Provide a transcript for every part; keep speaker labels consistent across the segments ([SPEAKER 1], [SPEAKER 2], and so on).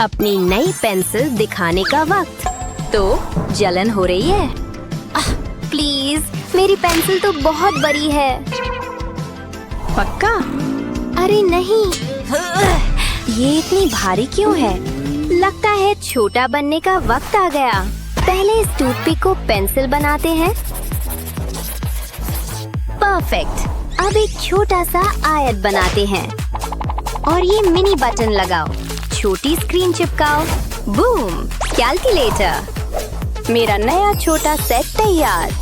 [SPEAKER 1] अपनी नई पेंसिल दिखाने का वक्त। तो जलन हो रही है? प्लीज, मेरी पेंसिल तो बहुत बड़ी है। पक्का? अरे नहीं, ये इतनी भारी क्यों है? लगता है छोटा बनने का वक्त आ गया। पहले इस टूथपिक को पेंसिल बनाते हैं। परफेक्ट। अब एक छोटा सा आयत बनाते हैं और ये मिनी बटन लगाओ, छोटी स्क्रीन चिपकाओ। बूम! कैलकुलेटर। मेरा नया छोटा सेट तैयार।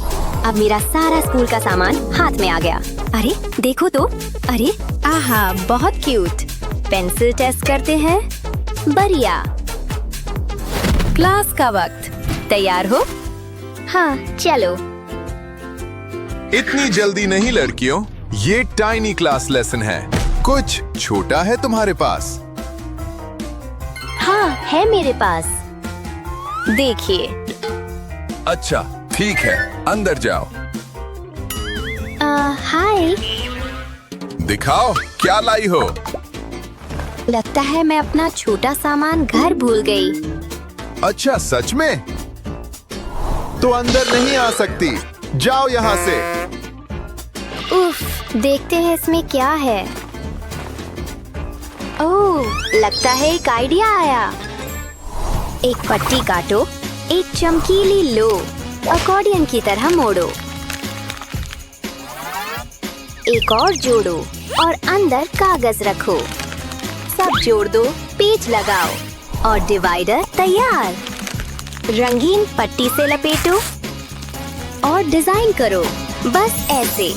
[SPEAKER 1] अब मेरा सारा स्कूल का सामान हाथ में आ गया। अरे देखो तो, अरे आहा, बहुत क्यूट। पेंसिल टेस्ट करते हैं। बढ़िया। क्लास का वक्त। तैयार हो? हाँ, चलो।
[SPEAKER 2] इतनी जल्दी नहीं लड़कियों, ये टाइनी क्लास लेसन है। कुछ छोटा है तुम्हारे पास?
[SPEAKER 1] हाँ, है मेरे पास। देखिए।
[SPEAKER 2] अच्छा, ठीक है, अंदर जाओ।
[SPEAKER 1] हाय।
[SPEAKER 2] दिखाओ क्या लाई हो।
[SPEAKER 1] लगता है मैं अपना छोटा सामान घर भूल गई।
[SPEAKER 2] अच्छा, सच में? तो अंदर नहीं आ सकती, जाओ यहाँ से।
[SPEAKER 1] उफ, देखते हैं इसमें क्या है। ओह, लगता है एक आइडिया आया। एक पट्टी काटो, एक चमकीली लो, अकॉर्डियन की तरह मोड़ो। एक और जोड़ो और अंदर कागज रखो। सब जोड़ दो, पेच लगाओ और डिवाइडर तैयार। रंगीन पट्टी से लपेटो और डिजाइन करो, बस ऐसे।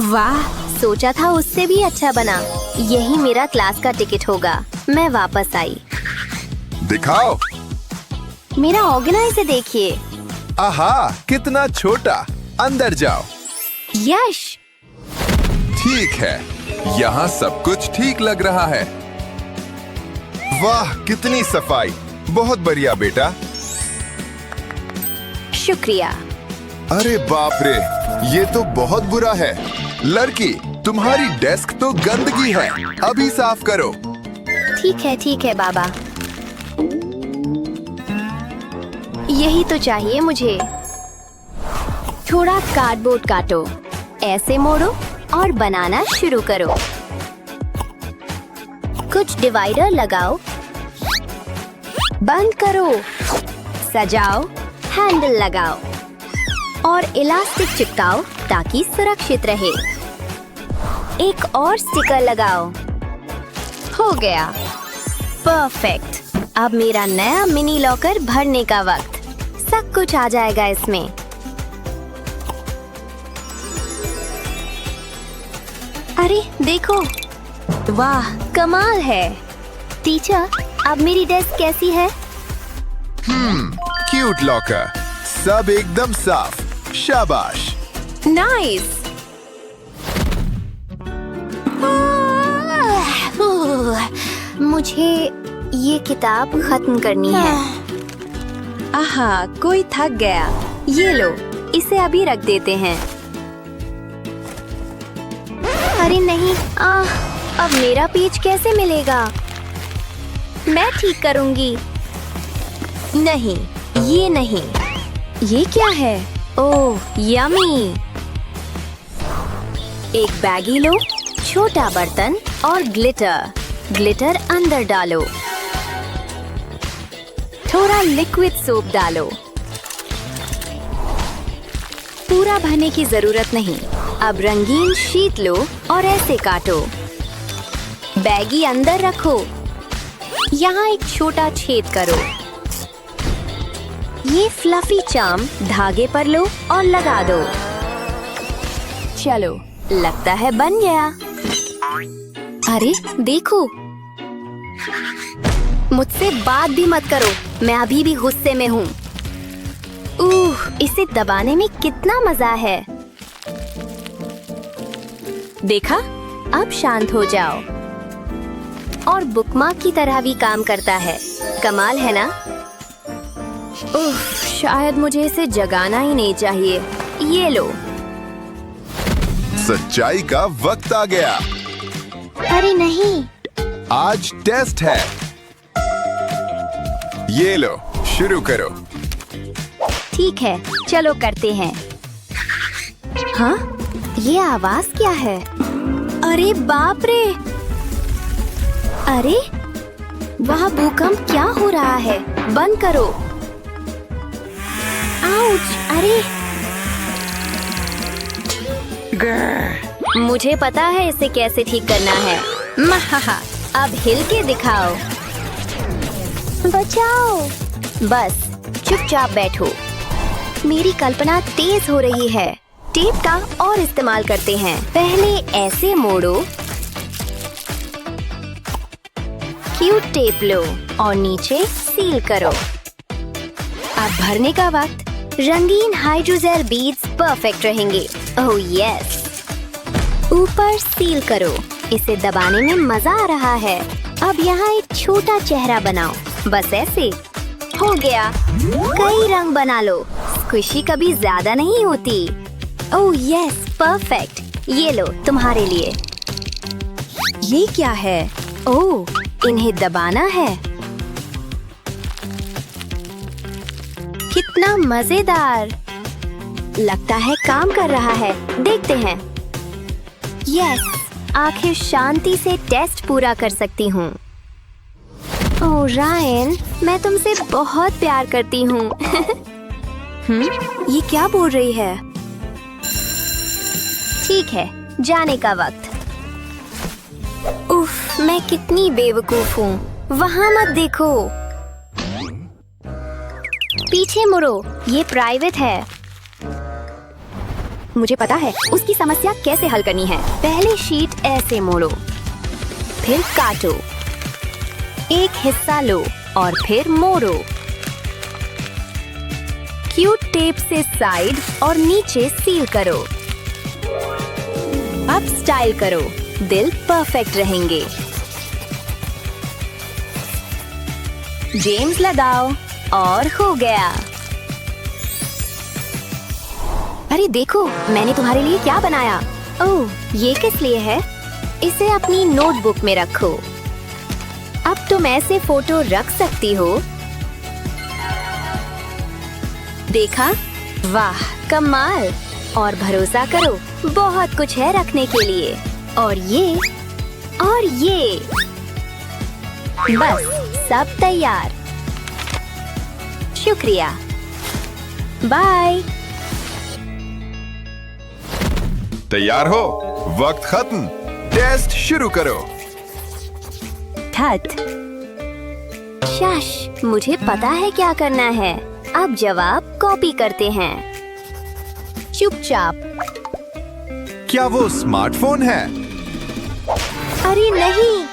[SPEAKER 1] वाह, सोचा था उससे भी अच्छा बना। यही मेरा क्लास का टिकट होगा। मैं वापस आई।
[SPEAKER 2] दिखाओ।
[SPEAKER 1] मेरा ऑर्गेनाइजर देखिए।
[SPEAKER 2] आहा, कितना छोटा। अंदर जाओ।
[SPEAKER 1] यश!
[SPEAKER 2] ठीक है, यहाँ सब कुछ ठीक लग रहा है। वाह, कितनी सफाई। बहुत बढ़िया बेटा।
[SPEAKER 1] शुक्रिया।
[SPEAKER 2] अरे बाप रे, ये तो बहुत बुरा है। लड़की, तुम्हारी डेस्क तो गंदगी है, अभी साफ करो।
[SPEAKER 1] ठीक है बाबा। यही तो चाहिए मुझे। थोड़ा कार्डबोर्ड काटो, ऐसे मोड़ो और बनाना शुरू करो। कुछ डिवाइडर लगाओ, बंद करो, सजाओ, हैंडल लगाओ और इलास्टिक चिपकाओ ताकि सुरक्षित रहे। एक और स्टिकर लगाओ। हो गया। परफेक्ट। अब मेरा नया मिनी लॉकर भरने का वक्त। सब कुछ आ जाएगा इसमें। अरे देखो, वाह, कमाल है। टीचर, अब मेरी डेस्क कैसी है?
[SPEAKER 2] क्यूट लॉकर, सब एकदम साफ। शाबाश।
[SPEAKER 1] नाइस। मुझे ये किताब खत्म करनी है। आहा, कोई थक गया। ये लो, इसे अभी रख देते हैं। अरे नहीं, अब मेरा पेज कैसे मिलेगा? मैं ठीक करूंगी। नहीं, ये नहीं। ये क्या है? ओह, यमी। एक बैगी लो, छोटा बर्तन और ग्लिटर। ग्लिटर अंदर डालो। थोड़ा लिक्विड सोप डालो। पूरा भरने की जरूरत नहीं। अब रंगीन शीट लो और ऐसे काटो। बैगी अंदर रखो। यहाँ एक छोटा छेद करो। ये फ्लफी चार्म धागे पर लो और लगा दो। चलो, लगता है बन गया। अरे देखो, मुझसे बात भी मत करो, मैं अभी भी गुस्से में हूँ। इसे दबाने में कितना मजा है। देखा? अब शांत हो जाओ। और बुकमार्क की तरह भी काम करता है। कमाल है ना? शायद मुझे इसे जगाना ही नहीं चाहिए। ये लो।
[SPEAKER 2] सच्चाई का वक्त आ गया।
[SPEAKER 1] अरे नहीं।
[SPEAKER 2] आज टेस्ट है। ये लो, शुरू करो।
[SPEAKER 1] ठीक है, चलो करते हैं। हाँ, ये आवाज क्या है? अरे बाप रे! अरे, वहाँ भूकंप क्या हो रहा है? बंद करो। आउच! अरे, मुझे पता है इसे कैसे ठीक करना है। महा, अब हिल के दिखाओ। बचाओ! बस चुपचाप बैठो। मेरी कल्पना तेज हो रही है। टेप का और इस्तेमाल करते हैं। पहले ऐसे मोड़ो, क्यूट टेप लो और नीचे सील करो। अब भरने का वक्त। रंगीन हाइड्रोजेल बीड्स परफेक्ट रहेंगे। Oh yes. ऊपर सील करो। इसे दबाने में मजा आ रहा है। अब यहाँ एक छोटा चेहरा बनाओ। बस ऐसे। हो गया। कई रंग बना लो। खुशी कभी ज्यादा नहीं होती। Oh yes, perfect. ये लो तुम्हारे लिए। ये क्या है? ओह, इन्हें दबाना है। कितना मजेदार! लगता है काम कर रहा है। देखते हैं। यस, आखिर शांति से टेस्ट पूरा कर सकती हूँ। ओह रायन, मैं तुमसे बहुत प्यार करती हूँ। ये क्या बोल रही है? ठीक है, जाने का वक्त। उफ, मैं कितनी बेवकूफ हूँ। वहाँ मत देखो। पीछे मुड़ो, ये प्राइवेट है। मुझे पता है उसकी समस्या कैसे हल करनी है। पहले शीट ऐसे मोड़ो, फिर काटो। एक हिस्सा लो और फिर मोड़ो। क्यूट टेप से साइड और नीचे सील करो। अब स्टाइल करो। दिल परफेक्ट रहेंगे। जेम्स लगाओ और हो गया। अरे देखो, मैंने तुम्हारे लिए क्या बनाया। ओह, ये किस लिए है? इसे अपनी नोटबुक में रखो। अब तुम ऐसे फोटो रख सकती हो। देखा? वाह, कमाल! और भरोसा करो, बहुत कुछ है रखने के लिए। और ये बस सब तैयार। शुक्रिया। बाय।
[SPEAKER 2] तैयार हो? वक्त खत्म। टेस्ट शुरू करो।
[SPEAKER 1] ठट। शश, मुझे पता है क्या करना है। अब जवाब कॉपी करते हैं। चुपचाप।
[SPEAKER 2] क्या वो स्मार्टफोन है?
[SPEAKER 1] अरे नहीं।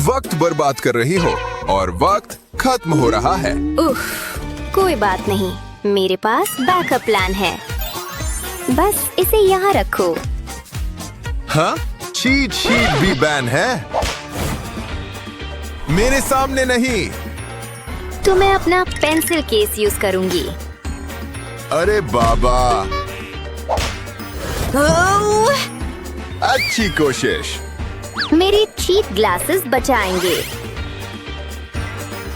[SPEAKER 2] वक्त बर्बाद कर रही हो और वक्त खत्म हो रहा है।
[SPEAKER 1] उफ, कोई बात नहीं, मेरे पास बैकअप प्लान है। बस इसे यहाँ रखो।
[SPEAKER 2] हाँ? चीट शीट भी बैन है? मेरे सामने नहीं।
[SPEAKER 1] तो मैं अपना पेंसिल केस यूज करूंगी।
[SPEAKER 2] अरे बाबा, अच्छी कोशिश।
[SPEAKER 1] मेरी चीट ग्लासेस बचाएंगे।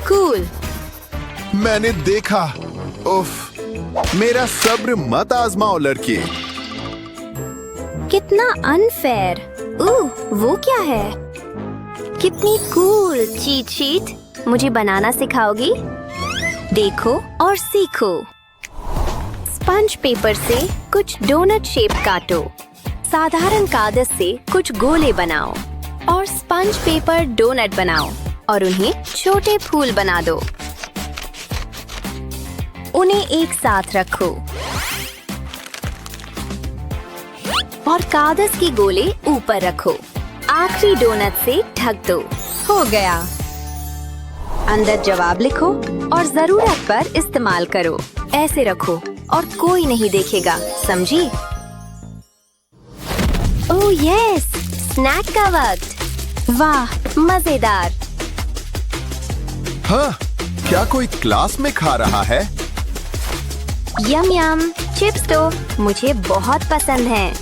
[SPEAKER 1] कूल।
[SPEAKER 2] मैंने देखा। उफ, मेरा सब्र मत आजमाओ लड़की।
[SPEAKER 1] कितना अनफेयर। वो क्या है? कितनी कूल चीट शीट। मुझे बनाना सिखाओगी? देखो और सीखो। स्पंज पेपर से कुछ डोनट शेप काटो। साधारण कागज से कुछ गोले बनाओ और स्पंज पेपर डोनट बनाओ और उन्हें छोटे फूल बना दो। उन्हें एक साथ रखो और कागज की गोले ऊपर रखो। आखिरी डोनट से ढक दो। हो गया। अंदर जवाब लिखो और जरूरत पर इस्तेमाल करो। ऐसे रखो और कोई नहीं देखेगा, समझी? ओह यस, स्नैक का वक्त। वाह, मजेदार।
[SPEAKER 2] हाँ, क्या कोई क्लास में खा रहा है?
[SPEAKER 1] यम यम, चिप्स तो मुझे बहुत पसंद हैं।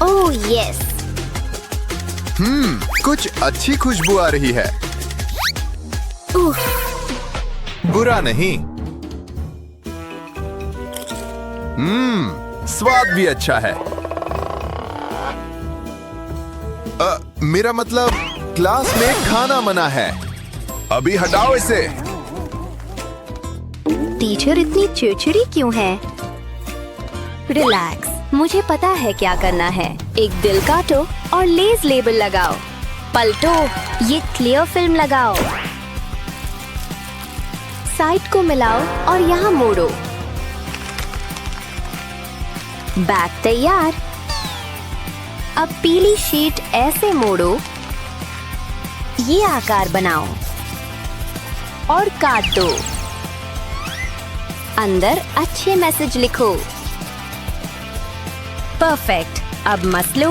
[SPEAKER 1] Oh yes.
[SPEAKER 2] कुछ अच्छी खुशबू आ रही है। बुरा नहीं। स्वाद भी अच्छा है। मेरा मतलब क्लास में खाना मना है। अभी हटाओ इसे।
[SPEAKER 1] टीचर इतनी चिड़चिड़ी क्यों है? रिलैक्स, मुझे पता है क्या करना है। एक दिल काटो और लेज लेबल लगाओ। पलटो, ये क्लियर फिल्म लगाओ। साइड को मिलाओ और यहाँ मोड़ो। बैग तैयार। अब पीली शीट ऐसे मोड़ो, ये आकार बनाओ और काट दो। अंदर अच्छे मैसेज लिखो। परफेक्ट। अब मस लो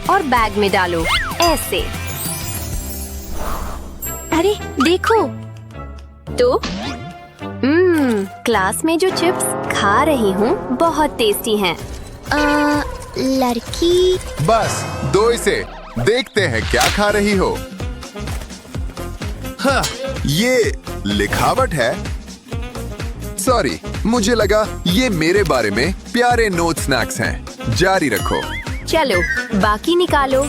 [SPEAKER 1] और बैग में डालो ऐसे। अरे देखो तो क्लास में जो चिप्स खा रही हूँ बहुत टेस्टी हैं। लड़की।
[SPEAKER 2] बस दो इसे। देखते हैं क्या खा रही हो। हाँ, ये लिखावट है। सॉरी, मुझे लगा ये मेरे बारे में प्यारे नोट स्नैक्स हैं। जारी रखो।
[SPEAKER 1] चलो बाकी निकालो।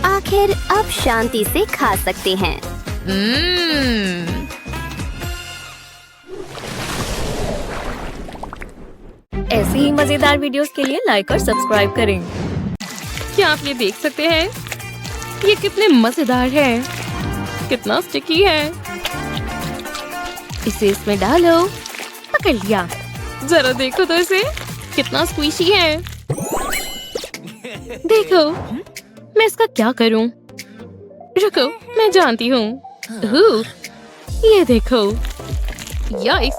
[SPEAKER 1] आखिर अब शांति से खा सकते हैं।
[SPEAKER 3] ऐसी ही मजेदार वीडियोस के लिए लाइक और सब्सक्राइब करें। क्या आप ये देख सकते हैं? ये कितने मजेदार है, कितना स्टिकी है। इसे इसमें डालो। पकड़ लिया। जरा देखो तो इसे, कितना स्क्वीशी है। देखो, मैं इसका क्या करूं? रुको, मैं जानती हूँ। ये देखो। याइस,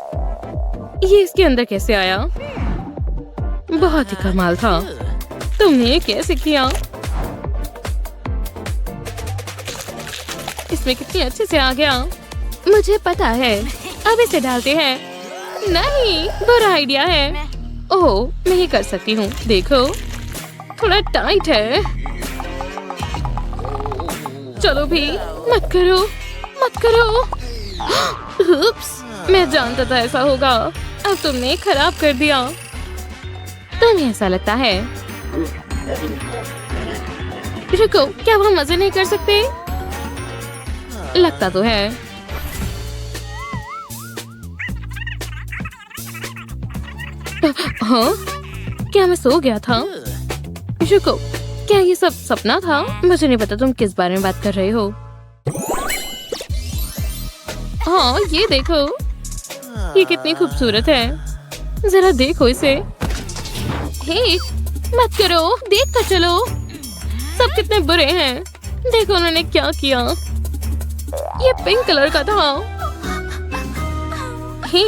[SPEAKER 3] ये इसके अंदर कैसे आया? बहुत ही कमाल था। तुमने ये कैसे किया? इसमें कितनी अच्छे से आ गया। मुझे पता है। अब इसे डालते हैं। नहीं, बुरा आइडिया है। ओह, मैं ही कर सकती हूँ। देखो, थोड़ा टाइट है। चलो भी, मत करो, मत करो। उप्स, मैं जानता था ऐसा होगा। अब तुमने खराब कर दिया। तुम्हें ऐसा लगता है? रुको, क्या हम मजे नहीं कर सकते? लगता तो है। हाँ? क्या मैं सो गया था? रुको, क्या ये सब सपना था? मुझे नहीं पता तुम किस बारे में बात कर रहे हो। हाँ, ये देखो, ये कितनी खूबसूरत है। जरा देखो इसे। हे, मत करो, देख कर चलो। सब कितने बुरे हैं। देखो उन्होंने क्या किया। ये पिंक कलर का था। हे,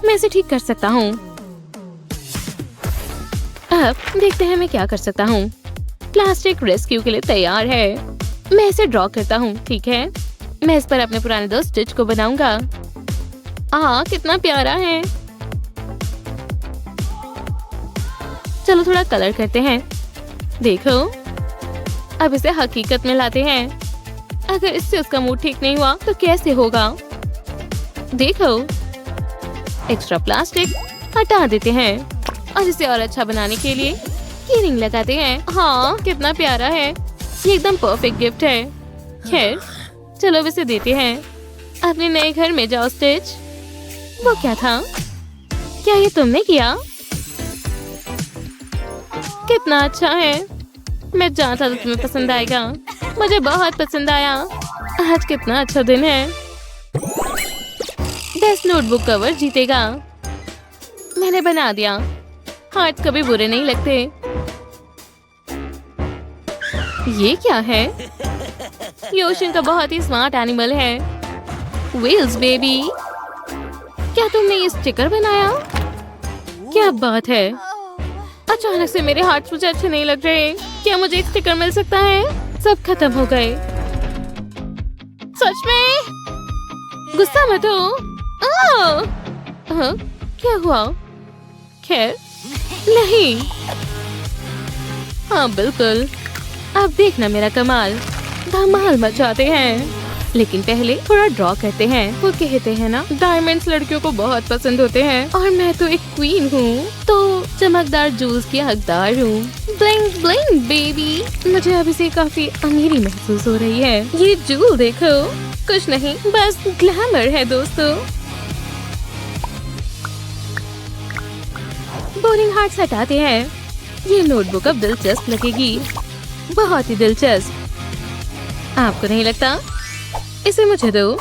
[SPEAKER 3] मैं इसे ठीक कर सकता हूँ। अब देखते हैं मैं क्या कर सकता हूँ। प्लास्टिक रेस्क्यू के लिए तैयार है। मैं इसे ड्रॉ करता हूँ, ठीक है? मैं इस पर अपने पुराने दोस्त स्टिच को बनाऊंगा। कितना प्यारा है। चलो थोड़ा कलर करते हैं। देखो, अब इसे हकीकत में लाते हैं। अगर इससे उसका मूड ठीक नहीं हुआ तो कैसे होगा? देखो, एक्स्ट्रा प्लास्टिक हटा देते हैं और इसे और अच्छा बनाने के लिए की रिंग लगाते हैं। हाँ, कितना प्यारा है। ये एकदम परफेक्ट गिफ्ट है। खैर, चलो अब इसे देते हैं। अपने नए घर में जाओ स्टिच। वो क्या था? क्या ये तुमने किया? कितना अच्छा है। मैं जानता था तुम्हें पसंद आएगा। मुझे बहुत पसंद आया। आज कितना अच्छा दिन है। बेस्ट नोटबुक कवर जीतेगा। मैंने बना दिया। हार्ट कभी बुरे नहीं लगते। ये क्या है? ये ओशन का बहुत ही स्मार्ट एनिमल है। Wheels baby. क्या तुमने ये स्टिकर बनाया? क्या बात है। अचानक से मेरे हार्ट मुझे अच्छे नहीं लग रहे। क्या मुझे एक स्टिकर मिल सकता है? सब खत्म हो गए। सच में? गुस्सा मत हो। क्या हुआ? खैर, नहीं। हाँ बिल्कुल। अब देखना मेरा कमाल। धमाल मचाते हैं। लेकिन पहले थोड़ा ड्रॉ करते हैं। वो कहते हैं ना, डायमंड्स लड़कियों को बहुत पसंद होते हैं और मैं तो एक क्वीन हूँ, तो चमकदार जूस की हकदार हूँ। Bling bling baby. मुझे अभी से काफी अमीरी महसूस हो रही है। ये जूल देखो, कुछ नहीं बस ग्लैमर है दोस्तों। बोरिंग हार्ट्स हटाते हैं। ये नोटबुक अब दिलचस्प लगेगी, बहुत ही दिलचस्प। आपको नहीं लगता? इसे मुझे दो।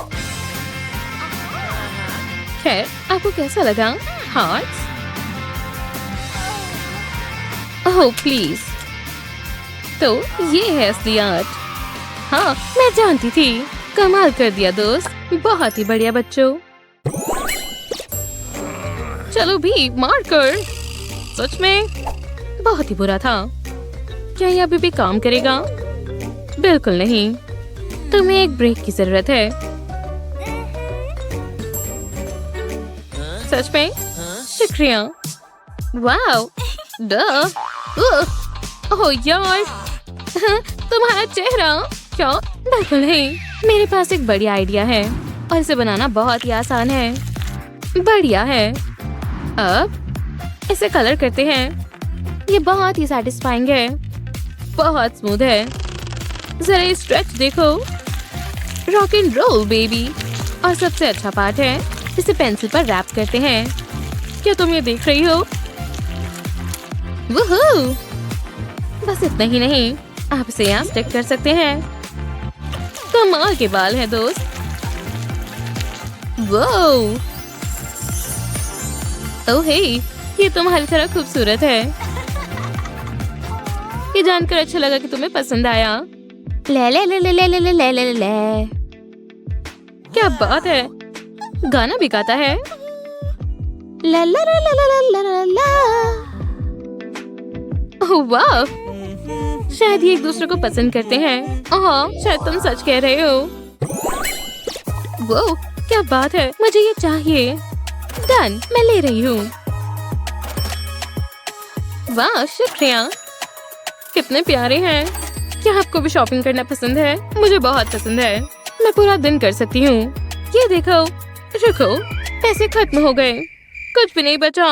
[SPEAKER 3] खैर, आपको कैसा लगा? हार्ट्स? Oh please. तो ये है असली आर्ट। हाँ, मैं जानती थी। कमाल कर दिया दोस्त, बहुत ही बढ़िया बच्चों। चलो भी मार कर। सच में बहुत ही बुरा था। क्या ये अभी भी काम करेगा? बिल्कुल नहीं। तुम्हें एक ब्रेक की जरूरत है। सच में? शुक्रिया। वाओ, ओह यार, तुम्हारा चेहरा। क्या? बिल्कुल नहीं। मेरे पास एक बढ़िया आइडिया है और इसे बनाना बहुत ही आसान है। बढ़िया है। अब इसे कलर करते हैं। ये बहुत ही सैटिस्फाइंग है, बहुत स्मूथ है। जरा ये स्ट्रेच देखो। Rock and roll baby. और सबसे अच्छा पार्ट है, इसे पेंसिल पर रैप करते हैं। क्या तुम ये देख रही हो? वूहू! बस इतना ही नहीं, आप इसे यहाँ स्टिक कर सकते हैं। कमाल के बाल हैं दोस्त। वो ओह हे, ये तुम्हारी तरह खूबसूरत है। ये जानकर अच्छा लगा कि तुम्हें पसंद आया। ले ले ले ले ले ले ले ले ले ले। क्या बात है, गाना भी गाता है। ला ला ला ला ला ला ला ला। ओह वाह, शायद ये एक दूसरे को पसंद करते हैं। हाँ, शायद तुम सच कह रहे हो। वो क्या बात है, मुझे ये चाहिए। डन, मैं ले रही हूँ। वाह, शुक्रिया। कितने प्यारे हैं। क्या आपको भी शॉपिंग करना पसंद है? मुझे बहुत पसंद है। मैं पूरा दिन कर सकती हूँ। ये देखो। रुको, पैसे खत्म हो गए, कुछ भी नहीं बचा।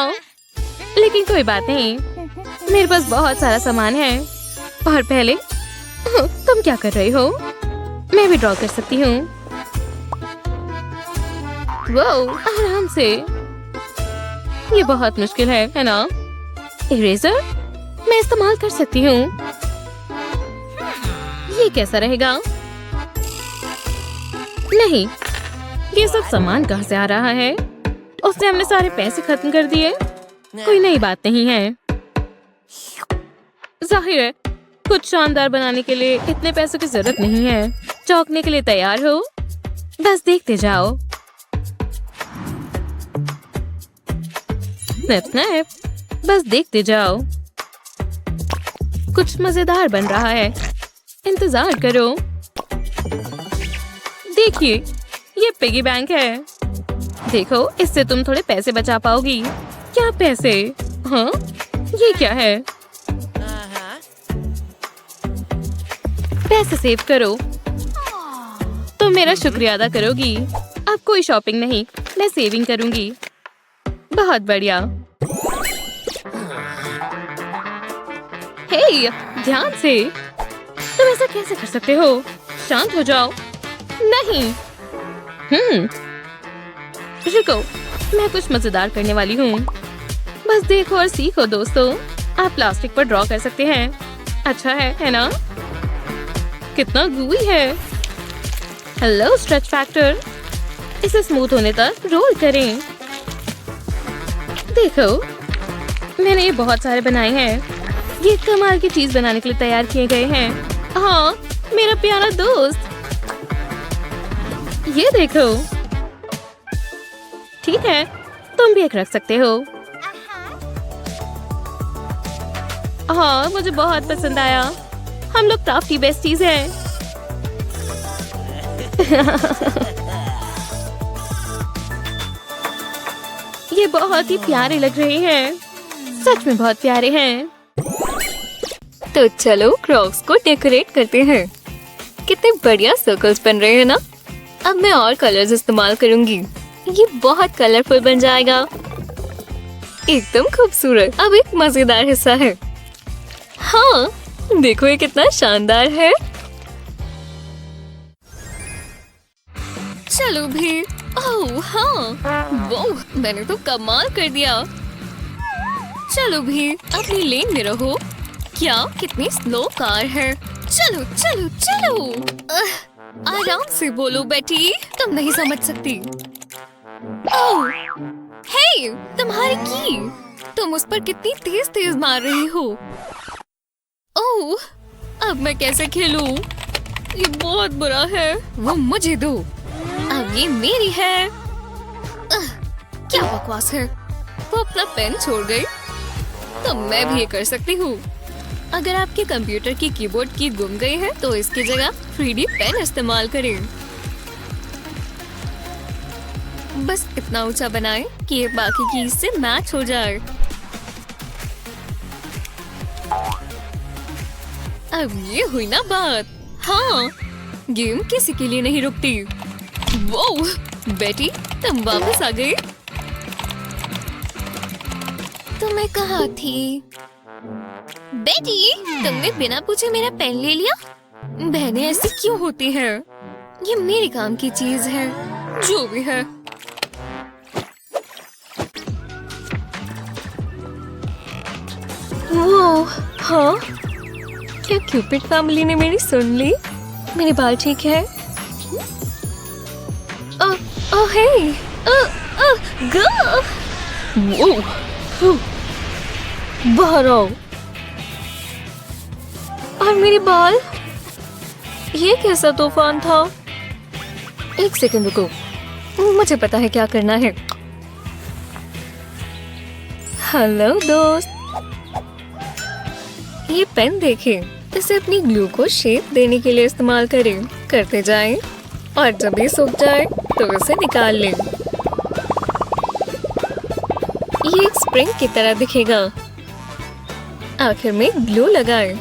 [SPEAKER 3] लेकिन कोई बात नहीं, मेरे पास बहुत सारा सामान है। और पहले तुम क्या कर रहे हो? मैं भी ड्रॉ कर सकती हूँ। वो आराम से। ये बहुत मुश्किल है ना? इरेजर मैं इस्तेमाल कर सकती हूँ। ये कैसा रहेगा? नहीं, ये सब सामान कहाँ से आ रहा है? उसने हमने सारे पैसे खत्म कर दिए। कोई नई बात नहीं है। जाहिर है, कुछ शानदार बनाने के लिए इतने पैसों की जरूरत नहीं है। चौंकने के लिए तैयार हो? बस देखते जाओ। स्नैप स्नैप, बस देखते जाओ। कुछ मजेदार बन रहा है, इंतजार करो। देखिए, ये पिगी बैंक है। देखो, इससे तुम थोड़े पैसे बचा पाओगी। क्या पैसे? हाँ, ये क्या है? पैसे सेव करो। तुम मेरा शुक्रिया अदा करोगी। अब कोई शॉपिंग नहीं, मैं सेविंग करूंगी। बहुत बढ़िया। हे, ध्यान से। तुम ऐसा कैसे कर सकते हो? शांत हो जाओ। नहीं। रुको, मैं कुछ मजेदार करने वाली हूँ। बस देखो और सीखो दोस्तों। आप प्लास्टिक पर ड्रॉ कर सकते हैं। अच्छा है ना? कितना गूई है। Hello stretch factor. इसे स्मूथ होने तक रोल करें। देखो, मैंने ये बहुत सारे बनाए हैं। ये कमाल की चीज बनाने के लिए तैयार किए गए हैं। हाँ, मेरा प्यारा दोस्त। ये देखो। ठीक है, तुम भी एक रख सकते हो। हाँ, मुझे बहुत पसंद आया। हम लोग क्राफ्टी बेस्टीज हैं। ये बहुत ही प्यारे लग रहे हैं। सच में बहुत प्यारे हैं।
[SPEAKER 1] तो चलो क्रॉक्स को डेकोरेट करते हैं। कितने बढ़िया सर्कल्स बन रहे हैं ना?
[SPEAKER 3] अब मैं और कलर्स इस्तेमाल करूंगी। ये बहुत कलरफुल बन जाएगा, एकदम खूबसूरत। अब एक मजेदार हिस्सा है। हाँ, देखो ये कितना शानदार है। चलो भी। ओह हाँ, वो मैंने तो कमाल कर दिया। चलो भी, अपनी लेन में रहो। क्या कितनी स्लो कार है। चलो चलो चलो। आराम से बोलो बेटी, तुम नहीं समझ सकती। ओह, हे, तुम्हारी की। तुम उस पर कितनी तेज तेज मार रही हो। ओह, अब मैं कैसे खेलूं? ये बहुत बुरा है। वो मुझे दो, अब ये मेरी है। क्या बकवास है। वो अपना पेन छोड़ गई, तो मैं भी ये कर सकती हूँ। अगर आपके कंप्यूटर की कीबोर्ड की गुम गई है तो इसकी जगह 3D पेन इस्तेमाल करें। बस इतना ऊंचा बनाएं कि ये बाकी कीज से मैच हो जाए। अब ये हुई ना बात। हाँ, गेम किसी के लिए नहीं रुकती। वो बेटी, तुम वापस आ गई। तो मैं कहाँ थी? बेटी, तुमने बिना पूछे मेरा पेन ले लिया। बहनें ऐसी क्यों होती है? ये मेरे काम की चीज है। जो भी है। वो हाँ, क्या क्यूपिड फैमिली ने मेरी सुन ली? मेरे बाल ठीक है? ओह हे, बाहर आओ। और मेरे बाल, ये कैसा तूफान था? एक सेकंड रुको, मुझे पता है क्या करना है। हेलो दोस्त, ये पेन देखें, इसे अपनी ग्लू को शेप देने के लिए इस्तेमाल करें। करते जाएं और जब ये सूख जाए तो इसे निकाल लें। ये एक स्प्रिंग की तरह दिखेगा। आखिर में ग्लू लगाएं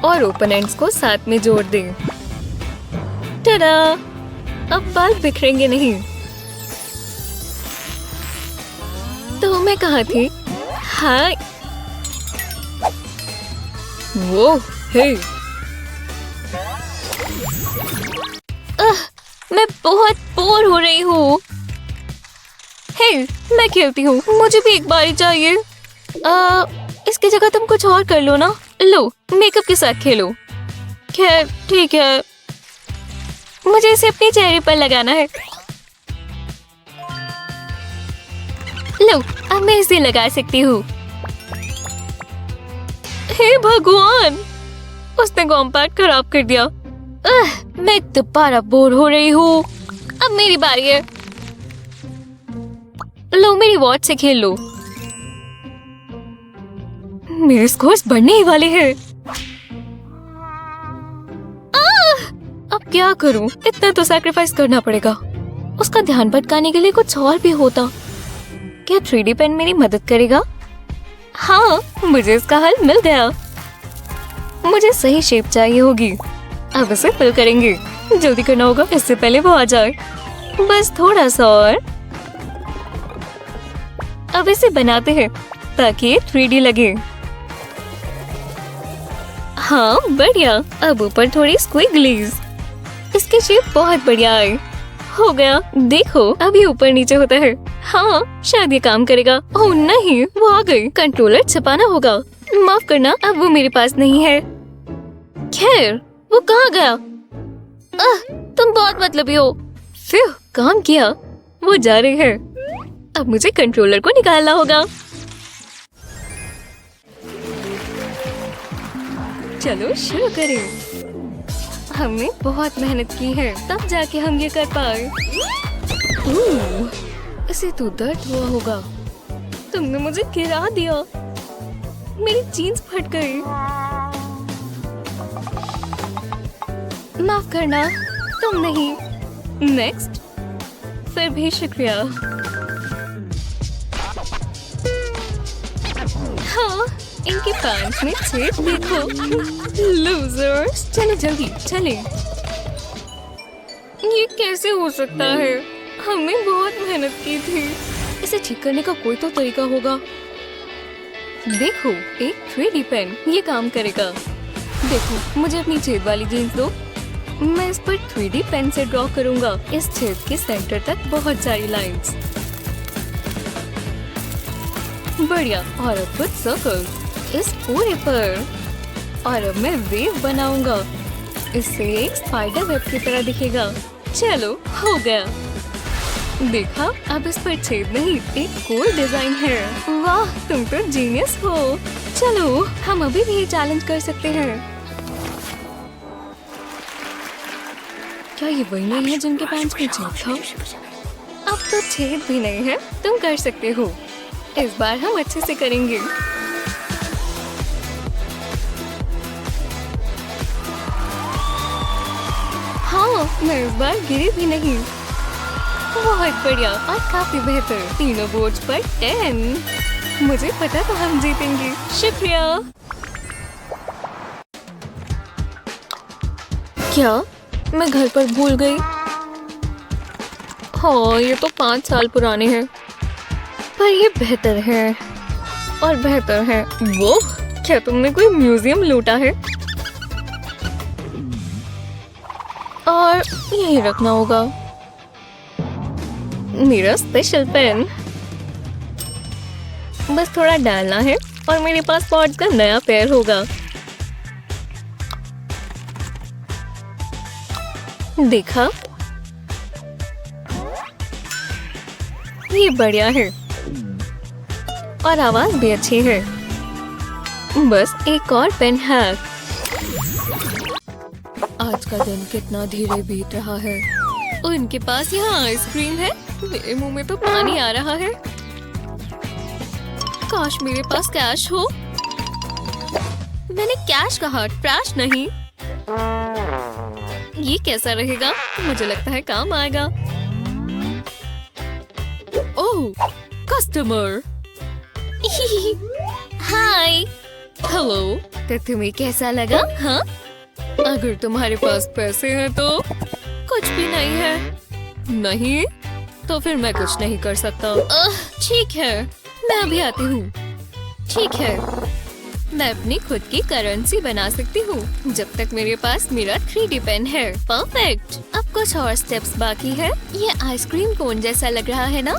[SPEAKER 3] और ओपन एंड्स को साथ में जोड़ दें। टडा! अब बाल बिखरेंगे नहीं। तो मैं कहाँ थी? हाँ, वो हे। मैं बहुत बोर हो रही हूँ। हे, मैं खेलती हूँ, मुझे भी एक बारी चाहिए। इसकी जगह तुम कुछ और कर लो ना। लो, मेकअप के साथ खेलो। खैर ठीक है, मुझे इसे अपने चेहरे पर लगाना है। लो, अब मैं इसे लगा सकती हूँ। हे भगवान, उसने कॉम्पैक्ट खराब कर दिया। मैं दोबारा बोर हो रही हूँ। अब मेरी बारी है। लो, मेरी वॉच से खेल लो। मेरे स्कोर्स बढ़ने ही वाले हैं। अब क्या करूं? इतना तो सैक्रिफाइस करना पड़ेगा। उसका ध्यान भटकाने के लिए कुछ और भी होता। क्या 3D पेन मेरी मदद करेगा? हाँ, मुझे इसका हल मिल गया। मुझे सही शेप चाहिए होगी। अब इसे फिल करेंगे। जल्दी करना होगा, इससे पहले वो आ जाए। बस थोड़ा सा और। अब इसे बनाते हैं ताकि ये 3D लगे। हाँ, बढ़िया। अब ऊपर थोड़ी स्क्विगलीज। इसकी शेप बहुत बढ़िया है। हो गया, देखो अब ये ऊपर नीचे होता है। हाँ, शायद ये काम करेगा। ओह नहीं, वो आ गई। कंट्रोलर छिपाना होगा। माफ करना, अब वो मेरे पास नहीं है। खैर, वो कहाँ गया? तुम बहुत मतलबी हो। फिर काम किया। वो जा रही है। अब मुझे कंट्रोलर को निकालना होगा। चलो शुरू करें। हमने बहुत मेहनत की है, तब जाके हम ये कर पाए। इसे तो दर्द हुआ होगा। तुमने मुझे गिरा दिया। मेरी जीन्स फट गई। माफ करना, तुम नहीं। नेक्स्ट। फिर भी शुक्रिया। हाँ, इनके पैंट्स में छेद देखो। लूजर्स, चलो जल्दी चले। ये कैसे हो सकता है? हमने बहुत मेहनत की थी। इसे ठीक करने का कोई तो तरीका होगा। देखो, एक 3D पेन, ये काम करेगा। देखो, मुझे अपनी छेद वाली जीन्स दो। मैं इस पर 3D पेन से ड्रॉ करूंगा। इस छेद के सेंटर तक बहुत सारी लाइंस। बढ़िया। और अब कुछ सर्कल इस पूरे पर। और अब मैं वेव बनाऊंगा। इससे एक स्पाइडर वेब की तरह दिखेगा। चलो, हो गया। देखा, अब इस पर छेद नहीं, एक कोई डिजाइन है। वाह, तुम तो जीनियस हो। चलो, हम अभी भी ये चैलेंज कर सकते हैं। क्या ये वही नहीं है जिनके पैंट्स में छेद था? अब तो छेद भी नहीं है। तुम कर सकते हो। इस बार हम अच्छे से करेंगे। हाँ, मैं इस बार गिरी भी नहीं। बहुत बढ़िया और काफी बेहतर। तीनों बोर्ड्स पर 10। मुझे पता था हम जीतेंगे। शुक्रिया। क्या मैं घर पर भूल गई? हाँ, ये तो 5 साल पुराने हैं, पर ये बेहतर है और बेहतर है। वो क्या तुमने कोई म्यूजियम लूटा है? और यही रखना होगा मेरा स्पेशल पेन। बस थोड़ा डालना है और मेरे पास पॉड्स का नया पेयर होगा। देखा, ये बढ़िया है और आवाज भी अच्छी है। बस एक और पेन हैक। आज का दिन कितना धीरे बीत रहा है। उनके पास यहाँ आइसक्रीम है। मेरे मुंह में तो पानी आ रहा है। काश मेरे पास कैश हो। मैंने कैश कहा, ट्रैश नहीं। ये कैसा रहेगा? मुझे लगता है काम आएगा। ओह, कस्टमर। हाय। हेलो। तो तुम्हें कैसा लगा? हाँ, अगर तुम्हारे पास पैसे हैं तो। कुछ भी नहीं है। नहीं तो फिर मैं कुछ नहीं कर सकता। ठीक है, मैं अभी आती हूँ। ठीक है, मैं अपनी खुद की करेंसी बना सकती हूँ जब तक मेरे पास मेरा 3D पेन है। परफेक्ट। अब कुछ और स्टेप्स बाकी है। ये आइसक्रीम कोन जैसा लग रहा है ना?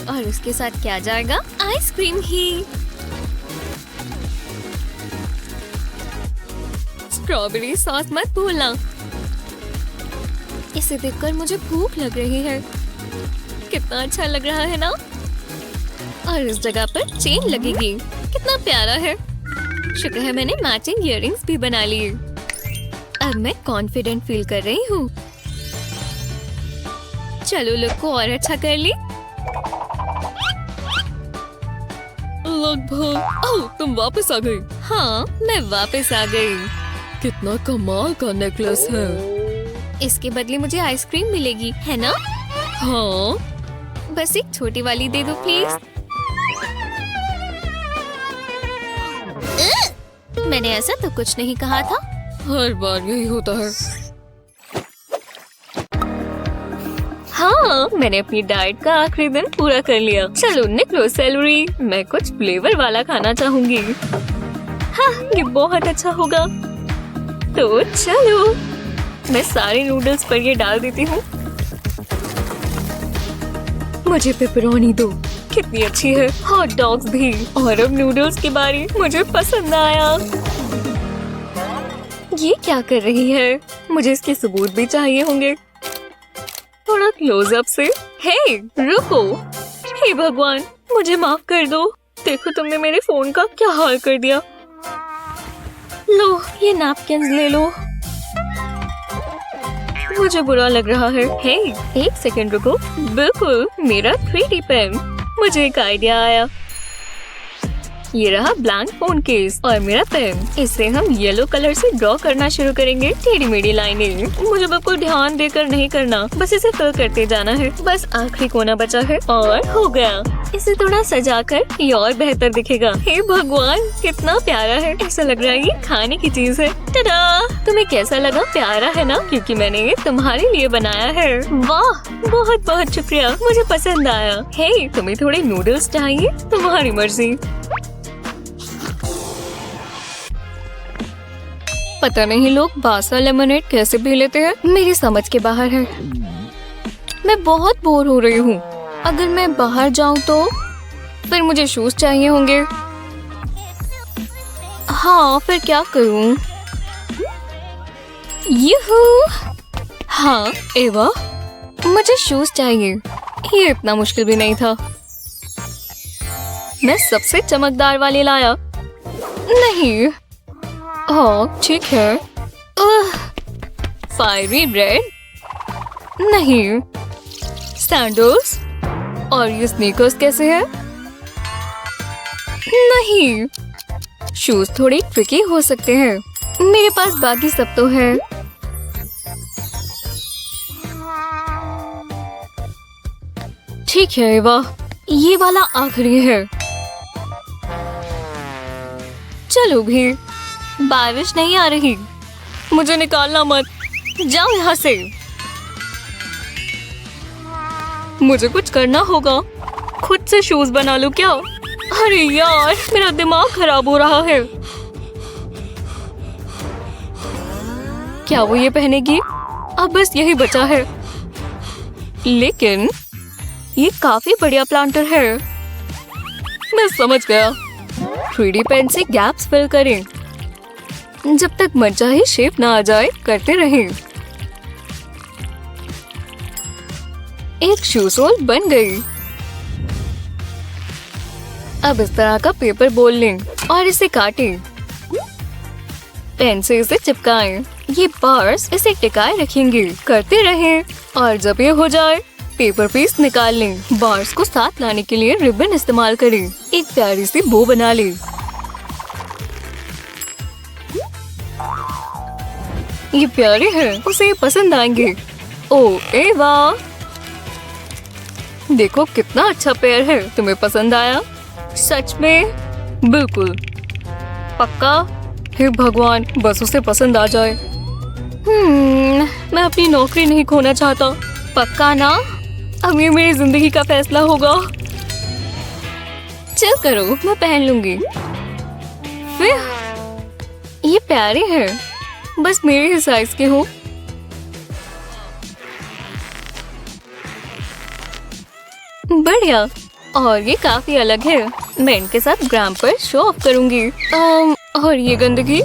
[SPEAKER 3] और उसके साथ क्या जाएगा? आइसक्रीम ही। स्ट्रॉबेरी सॉस मत भूलना। इसे देखकर मुझे भूख लग रही है। कितना अच्छा लग रहा है ना? और इस जगह पर चेन लगेगी। कितना प्यारा है। शुक्र है मैंने मैचिंग इयररिंग्स भी बना लिए। अब मैं कॉन्फिडेंट फील कर रही हूँ। चलो लुक को और अच्छा कर ली। लगभग। ओह, तुम वापस आ गई। हाँ, मैं वापस आ गई। कितना कमाल का नेकलेस है। इसके बदले मुझे आइसक्रीम मिलेगी, है ना? हाँ। बस एक छोटी वाली दे दो प्लीज। मैंने ऐसा तो कुछ नहीं कहा था। हर बार यही होता है। हाँ, मैंने अपनी डाइट का आखिरी दिन पूरा कर लिया। चलो निकलो सैलरी। मैं कुछ फ्लेवर वाला खाना चाहूंगी। हाँ, ये बहुत अच्छा होगा। तो चलो, मैं सारे नूडल्स पर ये डाल देती हूँ। मुझे पेपरोनी दो। कितनी अच्छी है। हॉट डॉग्स भी। और अब नूडल्स की बारी। मुझे पसंद आया। ये क्या कर रही है? मुझे इसके सबूत भी चाहिए होंगे। थोड़ा क्लोजअप से। हे, रुको। हे भगवान, मुझे माफ कर दो। देखो तुमने मेरे फोन का क्या हाल कर दिया। लो, ये नैपकिन ले लो। मुझे बुरा लग रहा है। हे, एक सेकंड रुको। बिल्कुल, मेरा 3D पेन। मुझे एक आइडिया आया। ये रहा ब्लैंक फोन केस और मेरा पेन। इससे हम येलो कलर से ड्रॉ करना शुरू करेंगे टेढ़ी मेढ़ी लाइनें। मुझे बिल्कुल ध्यान देकर नहीं करना, बस इसे फिल करते जाना है। बस आखिरी कोना बचा है और हो गया। इसे थोड़ा सजाकर ये और बेहतर दिखेगा। हे भगवान, कितना प्यारा है। ऐसा लग रहा है ये खाने की चीज है। टडा! तुम्हें कैसा लगा? प्यारा है ना? क्योंकि मैंने ये तुम्हारे लिए बनाया है। वाह, बहुत बहुत शुक्रिया, मुझे पसंद आया। हे, तुम्हें थोड़े नूडल्स चाहिए? तुम्हारी मर्जी। पता नहीं लोग बासा लेमनेड कैसे पी लेते हैं, मेरी समझ के बाहर है। मैं बहुत बोर हो रही हूँ। अगर मैं बाहर जाऊँ तो फिर मुझे शूज चाहिए होंगे। हाँ, फिर क्या करूँ? यूहू! हाँ एवा, मुझे शूज चाहिए। ये इतना मुश्किल भी नहीं था। मैं सबसे चमकदार वाले लाया। नहीं, हाँ ठीक है। Fiery red? नहीं। सैंडल्स? और ये स्नीकर्स कैसे हैं? नहीं। शूज थोड़ी ट्रिकी हो सकते हैं। मेरे पास बाकी सब तो है। ठीक है, वाह, ये वाला आखिरी है। चलो भी, बारिश नहीं आ रही। मुझे निकालना मत, जाओ यहाँ से। मुझे कुछ करना होगा। खुद से शूज बना लूं क्या? अरे यार, मेरा दिमाग खराब हो रहा है। क्या वो ये पहनेगी? अब बस यही बचा है। लेकिन ये काफी बढ़िया प्लांटर है। मैं समझ गया। 3D पेन से गैप्स फिल करें। जब तक मनचाही शेप ना आ जाए करते रहें। एक शू सोल बन गई। अब इस तरह का पेपर बोल लें और इसे काटें। पेन से इसे चिपकाएं। ये बार्स इसे टिकाए रखेंगे। करते रहें और जब ये हो जाए पेपर पीस निकाल लें। बार्स को साथ लाने के लिए रिबन इस्तेमाल करें। एक प्यारी सी बो बना लें। ये प्यारे हैं, उसे ये पसंद आएंगे। ओह एवा, देखो कितना अच्छा पेयर है। तुम्हें पसंद आया? सच में? बिल्कुल। पक्का? हे भगवान, बस उसे पसंद आ जाए। मैं अपनी नौकरी नहीं खोना चाहता। पक्का ना? अब ये मेरी जिंदगी का फैसला होगा। चल करो, मैं पहन लूंगी। ये प्यारे हैं, बस मेरे ही साइज के हो। बढ़िया, और ये काफी अलग है। मैं इनके साथ ग्राम पर शो ऑफ करूंगी। और ये गंदगी,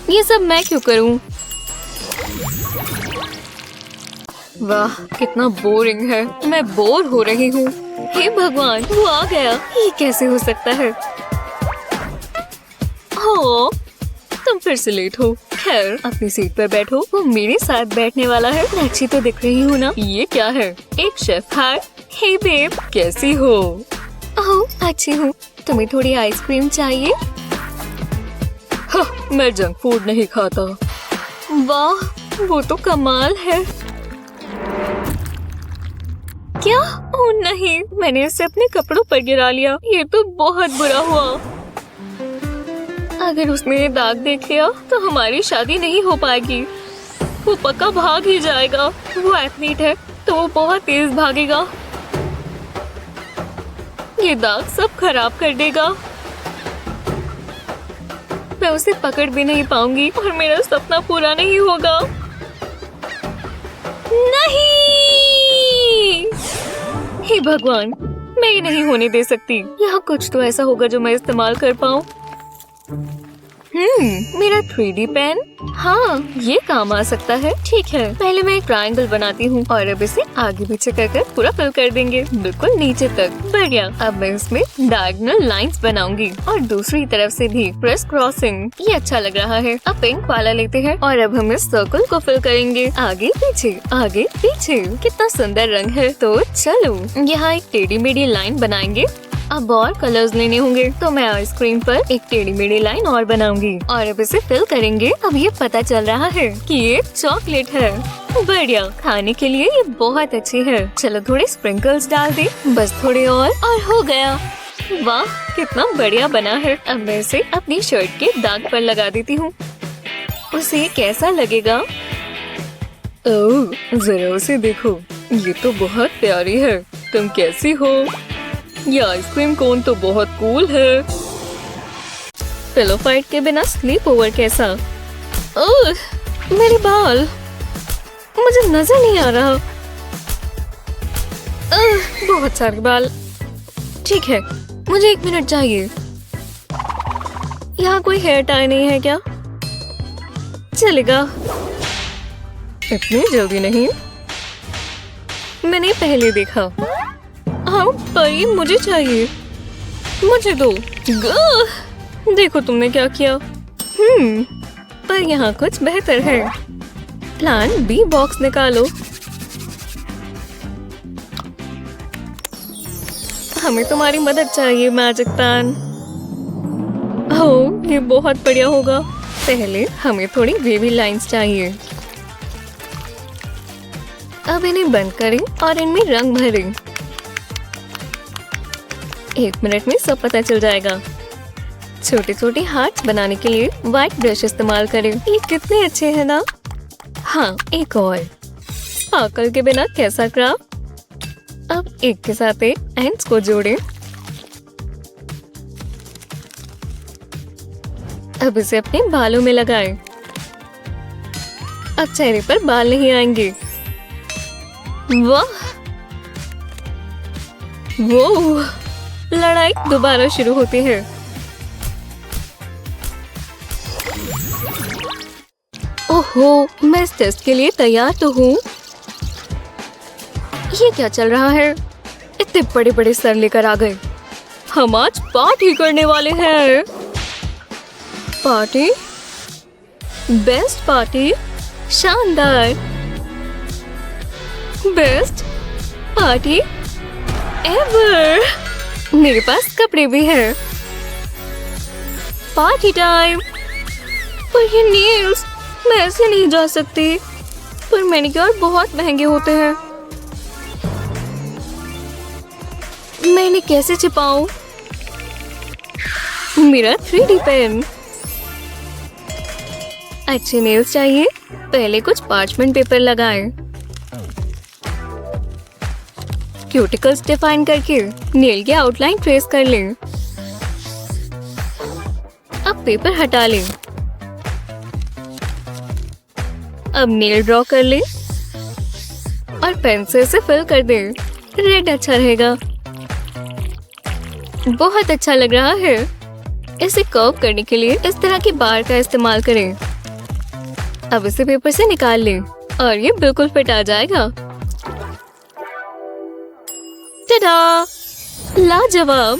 [SPEAKER 3] ये सब मैं क्यों करूं? वाह, कितना बोरिंग है। मैं बोर हो रही हूँ। हे भगवान, वो आ गया। ये कैसे हो सकता है? हो, तुम फिर से लेट हो। खैर, अपनी सीट पर बैठो। वो मेरे साथ बैठने वाला है। मैं अच्छी तो दिख रही हूँ ना? ये क्या है? एक शेफ हैट। हे बेब, कैसी हो? ओह, अच्छी हूँ। तुम्हें थोड़ी आइसक्रीम चाहिए? हाँ, मैं जंक फूड नहीं खाता। वाह, वो तो कमाल है। क्या? ओह नहीं, मैंने इसे अपने कपड़ों पर गिरा लिया। ये तो बहुत बुरा हुआ। अगर उसने ये दाग देख लिया तो हमारी शादी नहीं हो पाएगी। वो पक्का भाग ही जाएगा। वो एथलीट है तो वो बहुत तेज भागेगा। ये दाग सब खराब कर देगा। मैं उसे पकड़ भी नहीं पाऊंगी और मेरा सपना पूरा नहीं होगा। नहीं! हे भगवान, मैं ये नहीं होने दे सकती। यहाँ कुछ तो ऐसा होगा जो मैं इस्तेमाल कर पाऊँ। मेरा 3D पेन। हाँ, ये काम आ सकता है। ठीक है, पहले मैं एक ट्रायंगल बनाती हूँ और अब इसे आगे पीछे कर पूरा फिल कर देंगे, बिल्कुल नीचे तक। बढ़िया। अब मैं इसमें डायगोनल लाइंस बनाऊंगी और दूसरी तरफ से भी क्रिस क्रॉसिंग। ये अच्छा लग रहा है। अब पिंक वाला लेते हैं और अब हम इस सर्कल को फिल करेंगे। आगे पीछे। कितना सुंदर रंग है। तो चलो यहाँ एक टेढ़ी मेढ़ी लाइन बनाएंगे अब और कलर्स लेने होंगे, तो मैं आइसक्रीम पर एक टेढ़ी मेढ़ी लाइन और बनाऊंगी और अब इसे फिल करेंगे। अब ये पता चल रहा है कि ये चॉकलेट है। बढ़िया, खाने के लिए ये बहुत अच्छी है। चलो थोड़े स्प्रिंकल्स डाल दे, बस थोड़े और हो गया। वाह, कितना बढ़िया बना है। अब मैं इसे अपनी शर्ट के दाग पर लगा देती हूँ। उसे कैसा लगेगा? ओह, जरा उसे देखो, ये तो बहुत प्यारी है। तुम कैसी हो? ये आइसक्रीम कोन तो बहुत कूल है। पिलो फाइट के बिना स्लीप ओवर कैसा? ओह, मेरे बाल, मुझे नजर नहीं आ रहा। बहुत सारे बाल। ठीक है, मुझे 1 मिनट चाहिए। यहाँ कोई हेयर टाई नहीं है क्या? चलेगा, इतनी जल्दी नहीं। मैंने पहले देखा। हाँ, पर ये मुझे चाहिए। मुझे दो। देखो तुमने क्या किया। पर यहाँ कुछ बेहतर है। प्लान बी बॉक्स निकालो। हमें तुम्हारी मदद चाहिए मैजिक पैन। ओह, ये बहुत बढ़िया होगा। पहले हमें थोड़ी वेवी लाइंस चाहिए। अब इन्हें बंद करें और इनमें रंग भरें। 1 मिनट में सब पता चल जाएगा। छोटे छोटे हार्ट्स बनाने के लिए व्हाइट ब्रश इस्तेमाल करें। ये कितने अच्छे हैं ना। हाँ, एक और। स्पार्कल के बिना कैसा क्राफ्ट। अब एक के साथ एक एंड्स को जोड़ें। अब इसे अपने बालों में लगाएं। अब चेहरे पर बाल नहीं आएंगे। वाह, वो लड़ाई दोबारा शुरू होती है। ओहो, मैं इस टेस्ट के लिए तैयार तो हूँ। ये क्या चल रहा है? इतने बड़े बड़े सर लेकर आ गए। हम आज पार्टी करने वाले हैं। पार्टी? Best party? शानदार। Best party ever. मेरे पास कपड़े भी हैं। Party time. पर ये नेल्स, मैं ऐसे नहीं जा सकती। पर मैनिक्योर बहुत महंगे होते हैं। मैं इन्हें कैसे छिपाऊं? मेरा 3D पेन। अच्छे नेल्स चाहिए। पहले कुछ पार्चमेंट पेपर लगाएं। क्यूटिकल्स डिफाइन करके नेल की आउटलाइन ट्रेस कर लें। अब पेपर हटा लें। अब नेल ड्रॉ कर लें और पेंसिल से फिल कर दें। रेड अच्छा रहेगा। बहुत अच्छा लग रहा है। इसे कर्व करने के लिए इस तरह की बार का इस्तेमाल करें। अब इसे पेपर से निकाल लें और ये बिल्कुल फिट आ जाएगा। टाडा! लाजवाब।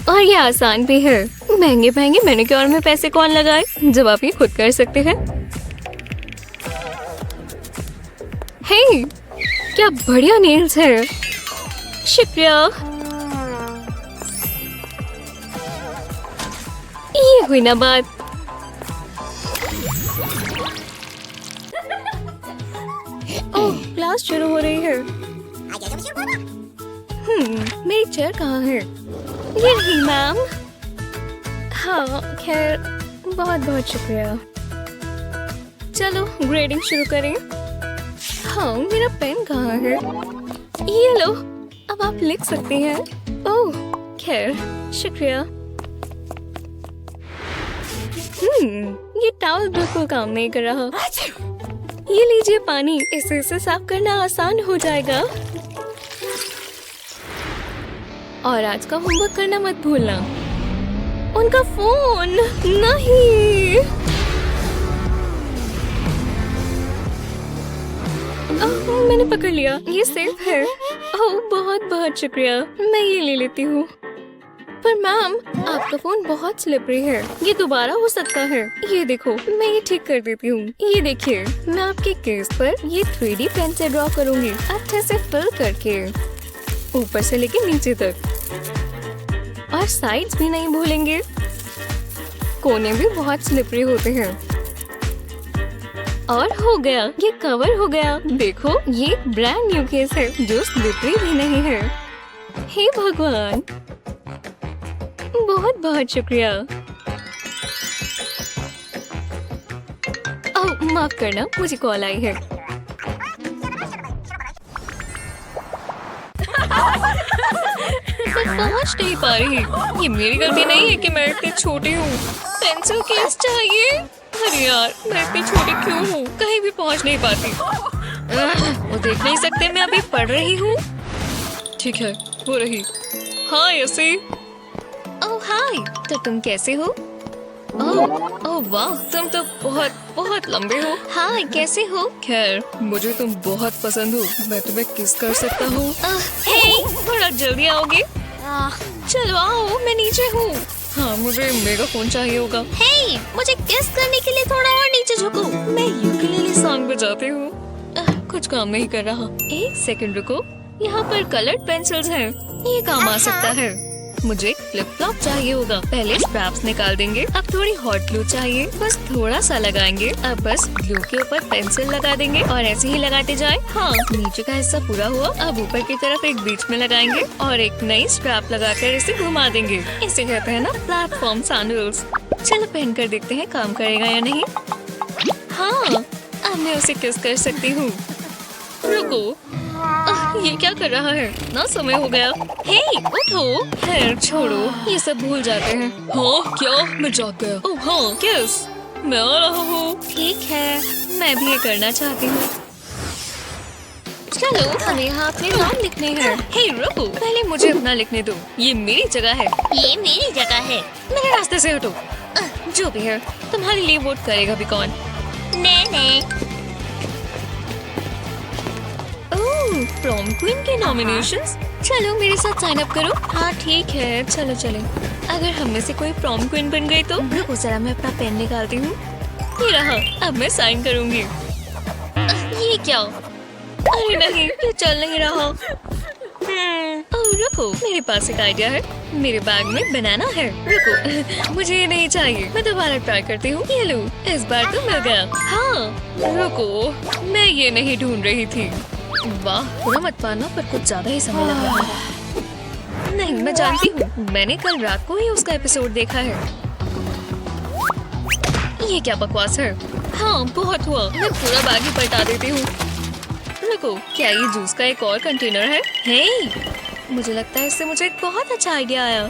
[SPEAKER 3] और ये आसान भी है। महंगे महंगे मैनिक्योर में पैसे कौन लगाए जब आप ये खुद कर सकते हैं। हे, क्या बढ़िया नेल्स है। शुक्रिया। ये हुई ना बात। ओह, क्लास शुरू हो रही है। मेरी चेयर कहाँ है? ये रही मैम। हाँ, खैर, बहुत बहुत शुक्रिया। चलो ग्रेडिंग शुरू करें। हाँ, मेरा पेन कहाँ है? ये लो, अब आप लिख सकते हैं। ओह, खैर, शुक्रिया। ये टॉवल बिल्कुल काम नहीं कर रहा। ये लीजिए पानी, इसे साफ करना आसान हो जाएगा। और आज का होमवर्क करना मत भूलना। उनका फोन नहीं। मैंने पकड़ लिया। ये सेफ है। ओह, बहुत बहुत शुक्रिया। मैं ये ले लेती हूँ। पर मैम, आपका फोन बहुत स्लिपरी है। ये दोबारा हो सकता है। ये देखो, मैं ये ठीक कर देती हूँ। ये देखिए, मैं आपके केस पर ये 3D पेन से ड्रॉ करूँगी, अच्छे से फिल करके ऊपर से लेके नीचे तक।
[SPEAKER 4] और साइड्स भी नहीं भूलेंगे। कोने भी बहुत स्लिपरी होते हैं। और हो गया, ये कवर हो गया। देखो, ये ब्रांड न्यू केस है जो स्लिपरी भी नहीं है। हे भगवान, बहुत बहुत शुक्रिया। ओह, माफ करना, मुझे कॉल आई है। मैं पहुंच नहीं पा रही। ये मेरी गलती नहीं है कि मैं इतनी छोटी हूँ। पेंसिल केस चाहिए। अरे यार, मैं इतनी छोटी क्यों हूँ? कहीं भी पहुंच नहीं पाती। वो देख नहीं सकते मैं अभी पढ़ रही हूँ। ठीक है, हो रही। हाँ ऐसे। ओह हाय, तो तुम कैसे हो? ओह वाह, तुम तो बहुत बहुत लंबे हो। हाँ, कैसे हो? खैर, मुझे तुम बहुत पसंद हो। मैं तुम्हें किस कर सकता हूँ? हे, थोड़ा जल्दी आओगे? चलो आओ, मैं नीचे हूँ। हाँ, मुझे मेगाफोन चाहिए होगा। हे, मुझे किस करने के लिए थोड़ा और नीचे झुको। मैं यूकेलेले सॉन्ग बजाती हूँ। कुछ काम नहीं कर रहा। एक सेकंड रुको, यहाँ पर कलर्ड पेंसिल्स हैं। ये काम आ सकता है। मुझे फ्लिप फ्लॉप चाहिए होगा। पहले स्ट्रैप्स निकाल देंगे। अब थोड़ी हॉट ग्लू चाहिए, बस थोड़ा सा लगाएंगे। अब बस ग्लू के ऊपर पेंसिल लगा देंगे और ऐसे ही लगाते जाए। हाँ, नीचे का हिस्सा पूरा हुआ। अब ऊपर की तरफ एक बीच में लगाएंगे और एक नई स्ट्रैप लगाकर इसे घुमा देंगे। इसे कहते हैं ना प्लेटफॉर्म सैंडल्स। चलो पहन कर देखते हैं काम करेगा या नहीं। हाँ, अब मैं उसे किस कर सकती हूँ। रुको, ये क्या कर रहा है? ना समय हो गया। हे, उठो। खैर छोड़ो, ये सब भूल जाते हैं। हाँ क्या? मैं जाग गया। ओह हाँ, किस? मैं आ रहा हूँ। ठीक है, मैं भी ये करना चाहती हूँ। चलो, हमें यहाँ अपने नाम लिखने हैं। हे रुको, पहले मुझे अपना लिखने दो। ये मेरी जगह है।
[SPEAKER 1] ये मेरी जगह है।
[SPEAKER 4] मेरे रास्ते से हटो। जो भी है, तुम्हारे लिए वोट करेगा भी कौन?
[SPEAKER 1] मैंने।
[SPEAKER 4] प्रॉम क्वीन के नॉमिनेशंस। चलो मेरे साथ साइन अप करो। हाँ ठीक है, चलो चले। अगर हम में से कोई प्रॉम क्वीन बन गई तो रुको जरा, मैं अपना पेन निकालती हूँ। ये रहा, अब मैं साइन करूँगी। ये क्या? अरे नहीं, ये चल नहीं रहा। रुको, मेरे पास एक आइडिया है। मेरे बैग में बनाना है। रुको, मुझे ये नहीं चाहिए। मैं दोबारा ट्राई करती हूँ। ये लो, इस बार तो मिल गया। हाँ, रुको, मैं ये नहीं ढूंढ रही थी। वाह, पूरा मत पाना, पर कुछ ज्यादा ही समय लग रहा है। नहीं, मैं जानती हूँ, मैंने कल रात को ही उसका एपिसोड देखा है। ये क्या बकवास है? हाँ, बहुत हुआ। मैं पूरा बैग ही पलटा देती हूँ। रुको, क्या ये जूस का एक और कंटेनर है? हे, मुझे लगता है इससे मुझे एक बहुत अच्छा आइडिया आया।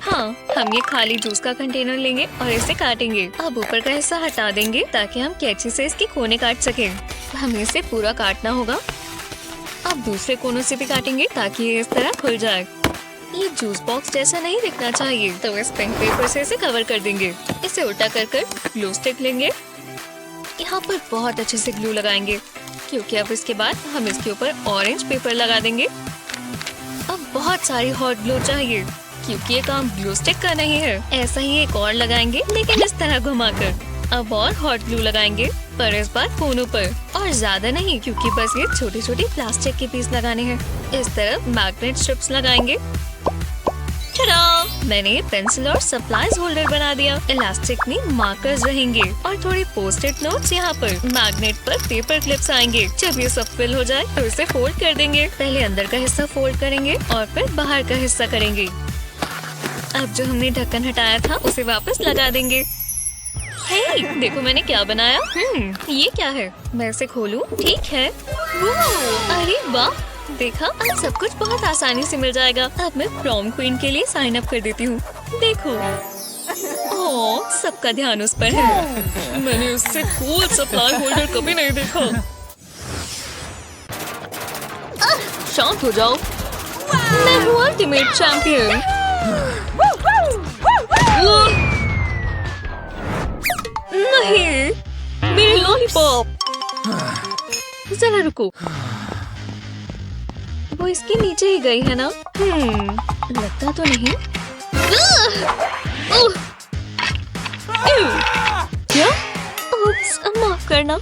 [SPEAKER 4] हाँ, हम ये खाली जूस का कंटेनर लेंगे और इसे काटेंगे। अब ऊपर का हिस्सा हटा देंगे ताकि हम कैंची से इसके कोने काट सकें। हमें इसे पूरा काटना होगा। अब दूसरे कोनों से भी काटेंगे ताकि ये इस तरह खुल जाए। ये जूस बॉक्स जैसा नहीं दिखना चाहिए, तो इस पिंक पेपर से इसे कवर कर देंगे। इसे उल्टा कर ग्लू स्टिक लेंगे। यहाँ पर बहुत अच्छे से ग्लू लगाएंगे, क्योंकि अब इसके बाद हम इसके ऊपर ऑरेंज पेपर लगा देंगे। अब बहुत सारी हॉट ग्लू चाहिए, क्योंकि ये काम ग्लू स्टिक का नहीं है। ऐसा ही एक और लगाएंगे, लेकिन इस तरह घुमाकर। अब और हॉट ग्लू लगाएंगे, पर इस बार कोनों पर, और ज्यादा नहीं, क्योंकि बस ये छोटे छोटे प्लास्टिक के पीस लगाने हैं। इस तरफ मैग्नेट स्ट्रिप्स लगाएंगे। मैंने ये पेंसिल और सप्लाईज होल्डर बना दिया। इलास्टिक में मार्कर्स रहेंगे और थोड़ी पोस्ट-इट नोट्स यहाँ पर। मैग्नेट पर पेपर क्लिप्स आएंगे। जब ये सब फिल हो जाए तो इसे फोल्ड कर देंगे। पहले अंदर का हिस्सा फोल्ड करेंगे और फिर बाहर का हिस्सा करेंगे। अब जो हमने ढक्कन हटाया था उसे वापस लगा देंगे। हे, देखो मैंने क्या बनाया। ये क्या है? मैं इसे खोलूं? ठीक है। अरे वाह, देखा, अब सब कुछ बहुत आसानी से मिल जाएगा। अब मैं प्रॉम क्वीन के लिए साइन अप कर देती हूँ। देखो, ओह, सबका ध्यान उस पर है। मैंने उससे कूल सप्लाई होल्डर कभी नहीं देखा। शांत हो जाओ। मैं हूँ अल्टीमेट चैंपियन। नहीं, मेरी लॉलीपॉप। जरा रुको, वो इसके नीचे ही गई है ना? लगता तो नहीं। क्या? उप्स, माफ करना।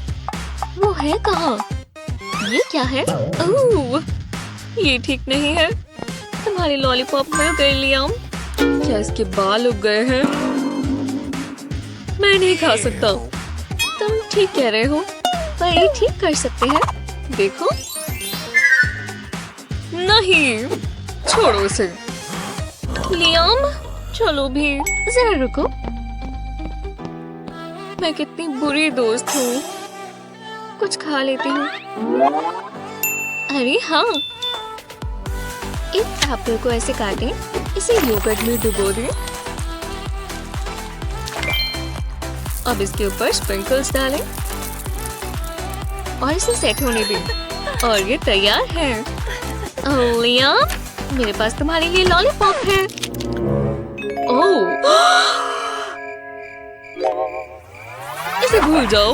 [SPEAKER 4] वो है कहाँ? ये क्या है? ओह, ये ठीक नहीं है। तुम्हारी लॉलीपॉप मिल गई लियाम। क्या इसके बाल उग गए हैं? मैं नहीं खा सकता। तुम ठीक कह रहे हो, पर ये ठीक कर सकते हैं। देखो। नहीं, छोड़ो उसे। लियाम, चलो भी, जरा रुको। मैं कितनी बुरी दोस्त हूँ। कुछ खा लेती हूँ। अरे हाँ, इस एप्पल को ऐसे काटें, इसे योगर्ट में डुबो दें। अब इसके ऊपर स्प्रिंकल्स डालें और इसे सेट होने दें। और ये तैयार है। ओह लियाम, मेरे पास तुम्हारे लिए लॉलीपॉप है। ओह, इसे भूल जाओ।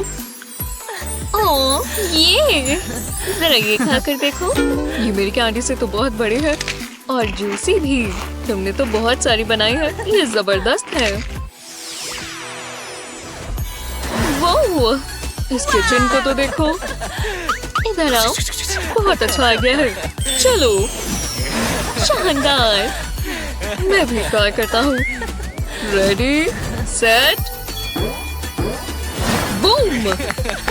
[SPEAKER 4] ओह, ये जरा ये खाकर देखो। ये मेरी कैंडी से तो बहुत बड़े हैं और जूसी भी। तुमने तो बहुत सारी बनाई है, ये जबरदस्त है। वाह, इस किचन को तो देखो। इधर आओ, बहुत अच्छा आइडिया है। चलो, शानदार। मैं भी ट्राई करता हूँ। Ready, set, boom!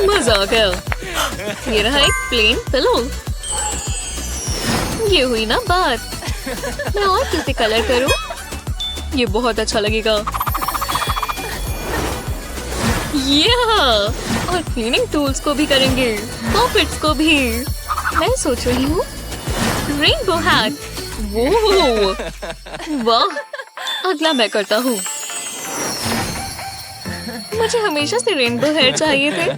[SPEAKER 4] मजा आ गया। ये रहा एक प्लेन पिलो। ये हुई ना बात। मैं और किसे कलर करूं? ये बहुत अच्छा लगेगा। और क्लीनिंग टूल्स को भी करेंगे, पॉकेट्स को भी। मैं सोच रही हूँ रेनबो हैट। वाह, अगला मैं करता हूँ। मुझे हमेशा से रेनबो हेयर चाहिए थे।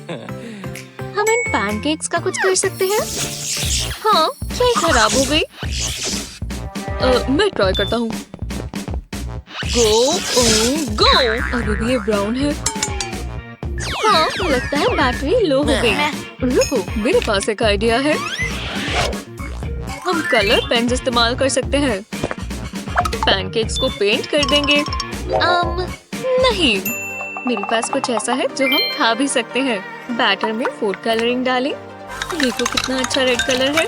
[SPEAKER 4] हम इन पैनकेक्स का कुछ कर सकते हैं। हाँ, क्या ये खराब हो गई? मैं ट्राई करता हूँ। गो! अभी भी ये ब्राउन है। हाँ, लगता है बैटरी लो हो गई। रुको, मेरे पास एक आइडिया है। हम कलर पेन्स इस्तेमाल कर सकते हैं। पैनकेक्स को पेंट कर देंगे। नहीं, मेरे पास कुछ ऐसा है जो हम खा भी सकते हैं। बैटर में फूड कलरिंग डालें। देखो कितना अच्छा रेड कलर है।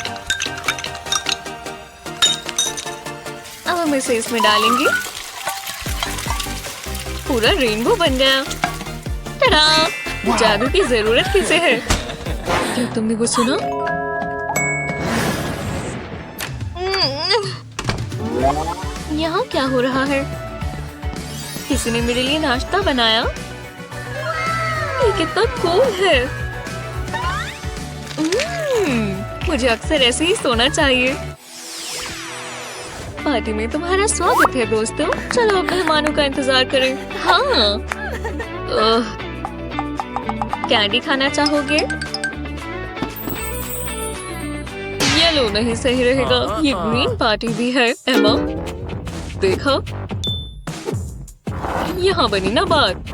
[SPEAKER 4] अब हम इसे इसमें डालेंगे। पूरा रेनबो बन गया। टडा! जादू की जरूरत किसे है? क्या तुमने वो सुना? यहाँ क्या हो रहा है? किसी ने मेरे लिए नाश्ता बनाया। ये कितना कूल है। मुझे अक्सर ऐसे ही सोना चाहिए। पार्टी में तुम्हारा स्वागत है दोस्तों। चलो अब मेहमानों का इंतजार करें। हाँ, कैंडी खाना चाहोगे? येलो नहीं सही रहेगा। ये ग्रीन पार्टी भी है। एमा, देखा, यहाँ बनी ना बात।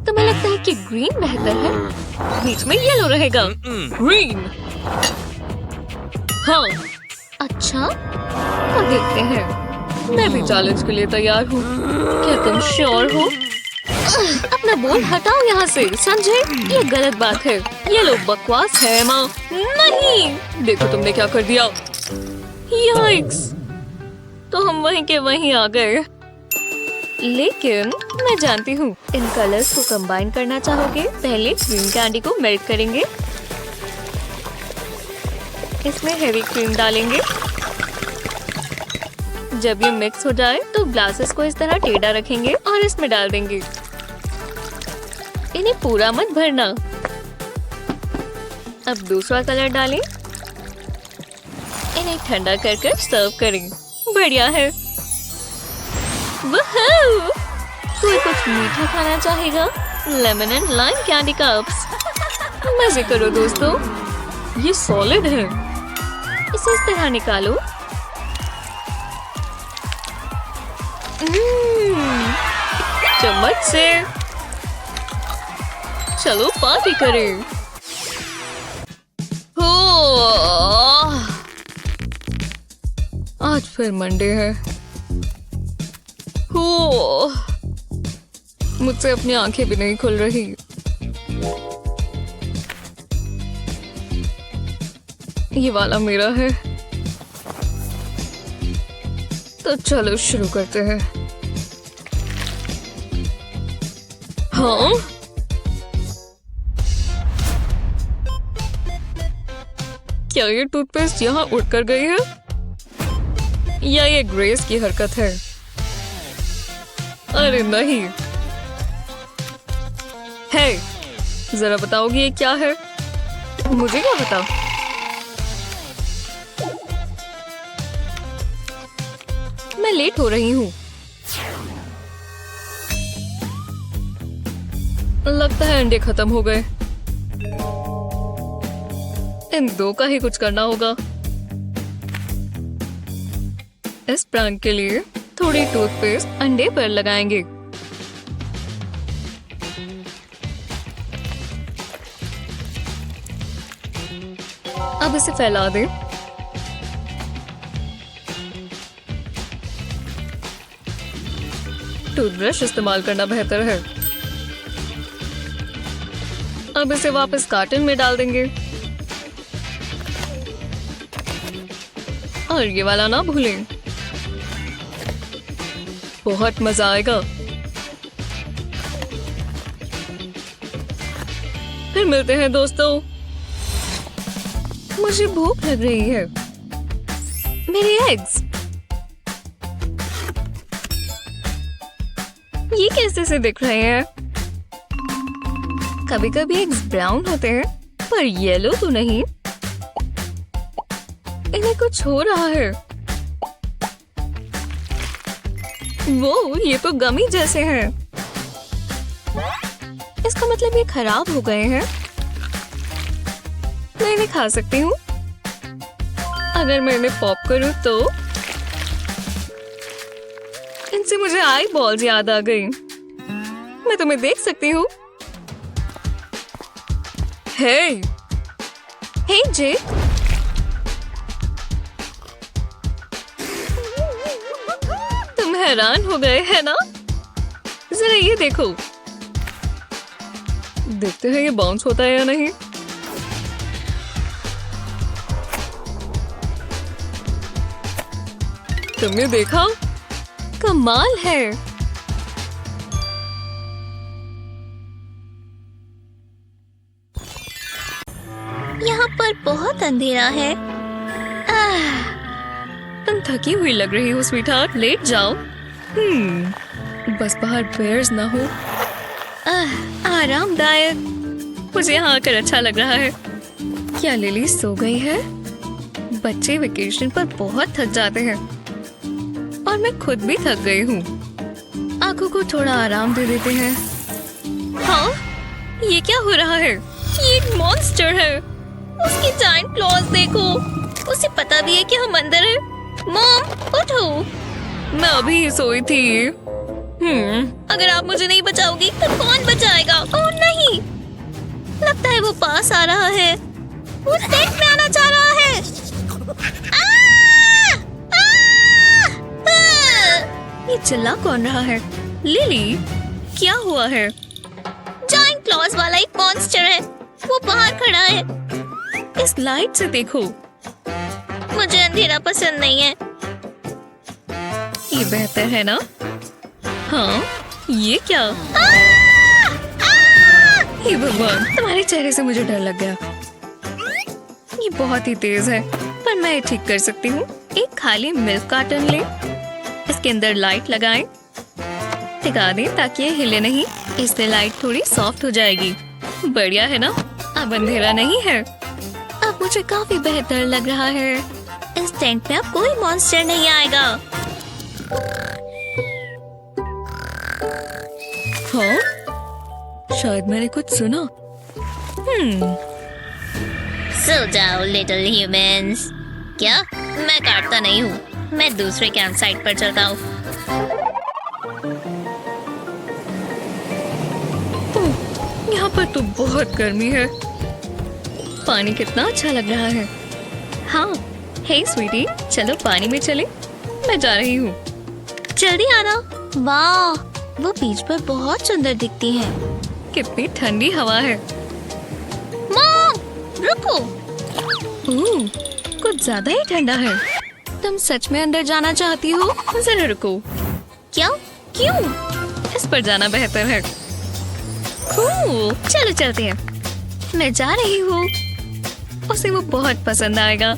[SPEAKER 4] तुम्हें लगता है कि ग्रीन बेहतर है? बीच में येलो रहेगा। ग्रीन। हाँ, अच्छा, अब देखते हैं। मैं भी चैलेंज के लिए तैयार हूँ। क्या तुम श्योर हो? अपना बोल हटाओ यहाँ से, समझे? ये गलत बात है। ये लोग बकवास है माँ। नहीं, देखो तुमने क्या कर दिया। याइक्स! तो हम वहीं के वहीं आ गए। लेकिन मैं जानती हूँ, इन कलर्स को कंबाइन करना चाहोगे। पहले क्रीम कैंडी को मेल्ट करेंगे। इसमें हेवी क्रीम डालेंगे। जब ये मिक्स हो जाए तो ग्लासेस को इस तरह टेढ़ा रखेंगे और इसमें डाल देंगे। इन्हें पूरा मत भरना। अब दूसरा कलर डालें। इन्हें ठंडा कर कर सर्व करें। बढ़िया है। वहाँ! कोई कुछ मीठा खाना चाहेगा? Lemon and lime candy cups. मजे करो दोस्तों। ये सॉलिड है। इसे इस तरह निकालो। चम्मच से। चलो पार्टी करें। आज फिर मंडे है। मुझसे अपनी आंखें भी नहीं खुल रही। ये वाला मेरा है। तो चलो शुरू करते हैं। हाँ, क्या ये टूथपेस्ट यहाँ उड़कर गई है या ये ग्रेस की हरकत है? अरे नहीं। हे, जरा बताओगी ये क्या है? मुझे क्या पता? मैं लेट हो रही हूँ। लगता है अंडे खत्म हो गए। इन दो का ही कुछ करना होगा। इस प्रैंक के लिए थोड़ी टूथपेस्ट अंडे पर लगाएंगे। अब इसे फैला दें। टूथब्रश इस्तेमाल करना बेहतर है। अब इसे वापस कार्टन में डाल देंगे। और ये वाला ना भूलें। बहुत मजा आएगा। फिर मिलते हैं दोस्तों। मुझे भूख लग रही है। मेरे एग्स। ये कैसे से दिख रहे हैं? कभी कभी एग्स ब्राउन होते हैं पर येलो तो नहीं। इन्हें कुछ हो रहा है। वो ये तो गमी जैसे हैं। इसका मतलब ये खराब हो गए हैं। मैं इन्हें खा सकती हूँ। अगर मैं इन्हें पॉप करूँ तो इनसे मुझे आई बॉल्स याद आ गई। मैं तुम्हें देख सकती हूँ। हे जेक, तुम हैरान हो गए है ना? जरा ये देखो। देखते हैं ये बाउंस होता है या नहीं। तुमने देखा? कमाल है।
[SPEAKER 1] यहाँ पर बहुत अंधेरा है।
[SPEAKER 4] तुम थकी हुई लग रही हो स्वीटहार्ट, लेट जाओ। बस बाहर बेयर्स ना हो। आरामदायक। मुझे यहाँ आकर अच्छा लग रहा है। क्या लिली सो गई है? बच्चे वेकेशन पर बहुत थक जाते हैं और मैं खुद भी थक गई हूँ। आंखों को थोड़ा आराम दे देते हैं। हाँ, ये क्या हो रहा है? ये एक मॉन्स्टर है। उसकी जायंट क्लॉज देखो। उसे पता भी है कि हम अंदर हैं। मॉम, उठो। मैं अभी ही सोई थी। अगर आप मुझे नहीं बचाओगी तो कौन बचाएगा? ओह नहीं, लगता है वो पास आ रहा है। वो टेंट में आना चाह रहा है। ये चिल्ला कौन रहा है? लिली, क्या हुआ है?
[SPEAKER 1] जायंट क्लॉज वाला एक मॉन्स्टर है। वो बाहर खड़ा है।
[SPEAKER 4] इस लाइट से देखो।
[SPEAKER 1] मुझे अंधेरा पसंद नहीं है।
[SPEAKER 4] ये बेहतर है ना? हाँ, ये क्या? हे भगवान, तुम्हारे चेहरे से मुझे डर लग गया। ये बहुत ही तेज है, पर मैं ठीक कर सकती हूँ। एक खाली मिल्क कार्टन ले, इसके अंदर लाइट लगाएं, टिका दें ताकि ये हिले नहीं। इससे लाइट थोड़ी सॉफ्ट हो जाएगी। बढ़िया है ना? अब अंधेरा नहीं है। अब मुझे काफी बेहतर लग रहा है।
[SPEAKER 1] इस टेंट में अब कोई मॉन्स्टर नहीं आएगा।
[SPEAKER 4] हाँ, शायद मैंने कुछ सुना।
[SPEAKER 1] सो जाओ लिटिल ह्यूमंस। क्या? मैं काटता नहीं हूँ। मैं दूसरे कैंप साइट पर चलता हूँ।
[SPEAKER 4] यहाँ पर तो बहुत गर्मी है। पानी कितना अच्छा लग रहा है। हाँ, हे स्वीटी, चलो पानी में चले। मैं जा रही हूँ।
[SPEAKER 1] जल्दी आना। वाह, वो बीच पर बहुत सुंदर दिखती है।
[SPEAKER 4] कितनी ठंडी हवा है।
[SPEAKER 1] मॉम, रुको।
[SPEAKER 4] कुछ ज्यादा ही ठंडा है। तुम सच में अंदर जाना चाहती हो? जरा रुको।
[SPEAKER 1] क्या? क्यों?
[SPEAKER 4] इस पर जाना बेहतर है। कूल, चलो चलते हैं। मैं जा रही हूँ, उसे वो बहुत पसंद आएगा।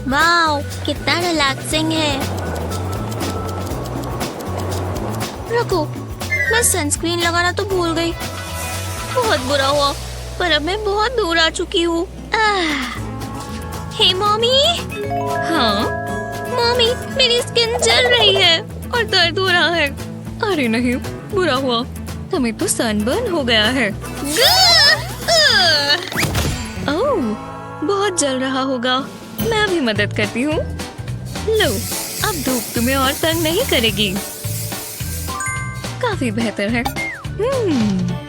[SPEAKER 1] वाओ, कितना रिलैक्सिंग है। रुको, मैं सनस्क्रीन लगाना तो भूल गई। बहुत बुरा हुआ, पर अब मैं बहुत दूर आ चुकी हूँ। हे मम्मी।
[SPEAKER 4] हाँ
[SPEAKER 1] मम्मी, मेरी स्किन जल रही है।
[SPEAKER 4] और दर्द हो रहा है। अरे नहीं, बुरा हुआ, तुम्हें तो सनबर्न हो गया है। ओह, बहुत जल रहा होगा। मैं अभी मदद करती हूँ। लो, अब धूप तुम्हें और तंग नहीं करेगी। काफी बेहतर है।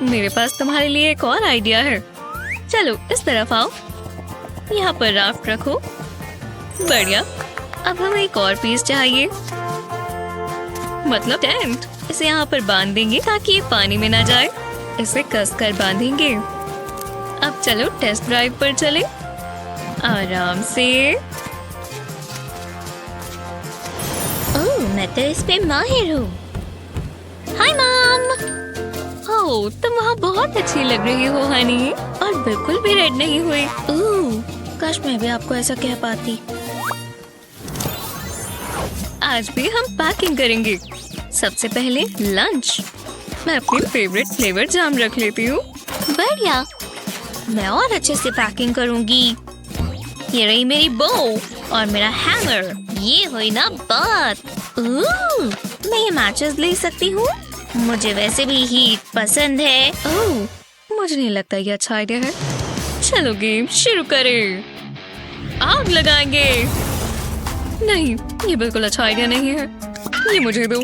[SPEAKER 4] मेरे पास तुम्हारे लिए एक और आइडिया है। चलो इस तरफ आओ, यहाँ पर राफ्ट रखो। बढ़िया, अब हमें एक और पीस चाहिए, मतलब टेंट। इसे यहाँ पर बांध देंगे ताकि ये पानी में ना जाए। इसे कसकर बांधेंगे। अब चलो टेस्ट ड्राइव पर चले, आराम से।
[SPEAKER 1] ओह, मैं तो इस पे माहिर हूँ। Hi mom.
[SPEAKER 4] ओह, तुम वहाँ बहुत अच्छी लग रही हो हनी, और बिल्कुल भी रेड नहीं हुई।
[SPEAKER 1] ओह, काश मैं भी आपको ऐसा कह पाती।
[SPEAKER 4] आज भी हम पैकिंग करेंगे। सबसे पहले लंच। मैं अपनी फेवरेट फ्लेवर जाम रख लेती हूँ।
[SPEAKER 1] बढ़िया, मैं और अच्छे से पैकिंग करूंगी।
[SPEAKER 4] ये रही मेरी बो और मेरा हैमर।
[SPEAKER 1] ये हुई ना बात। ओह, मैं ये मैचेस ले सकती हूँ। मुझे वैसे भी हीट पसंद है।
[SPEAKER 4] ओह, मुझे नहीं लगता ये अच्छा आइडिया है। चलो गेम शुरू करें। आग लगाएंगे। नहीं, ये बिल्कुल अच्छा आइडिया नहीं है। ये मुझे दो।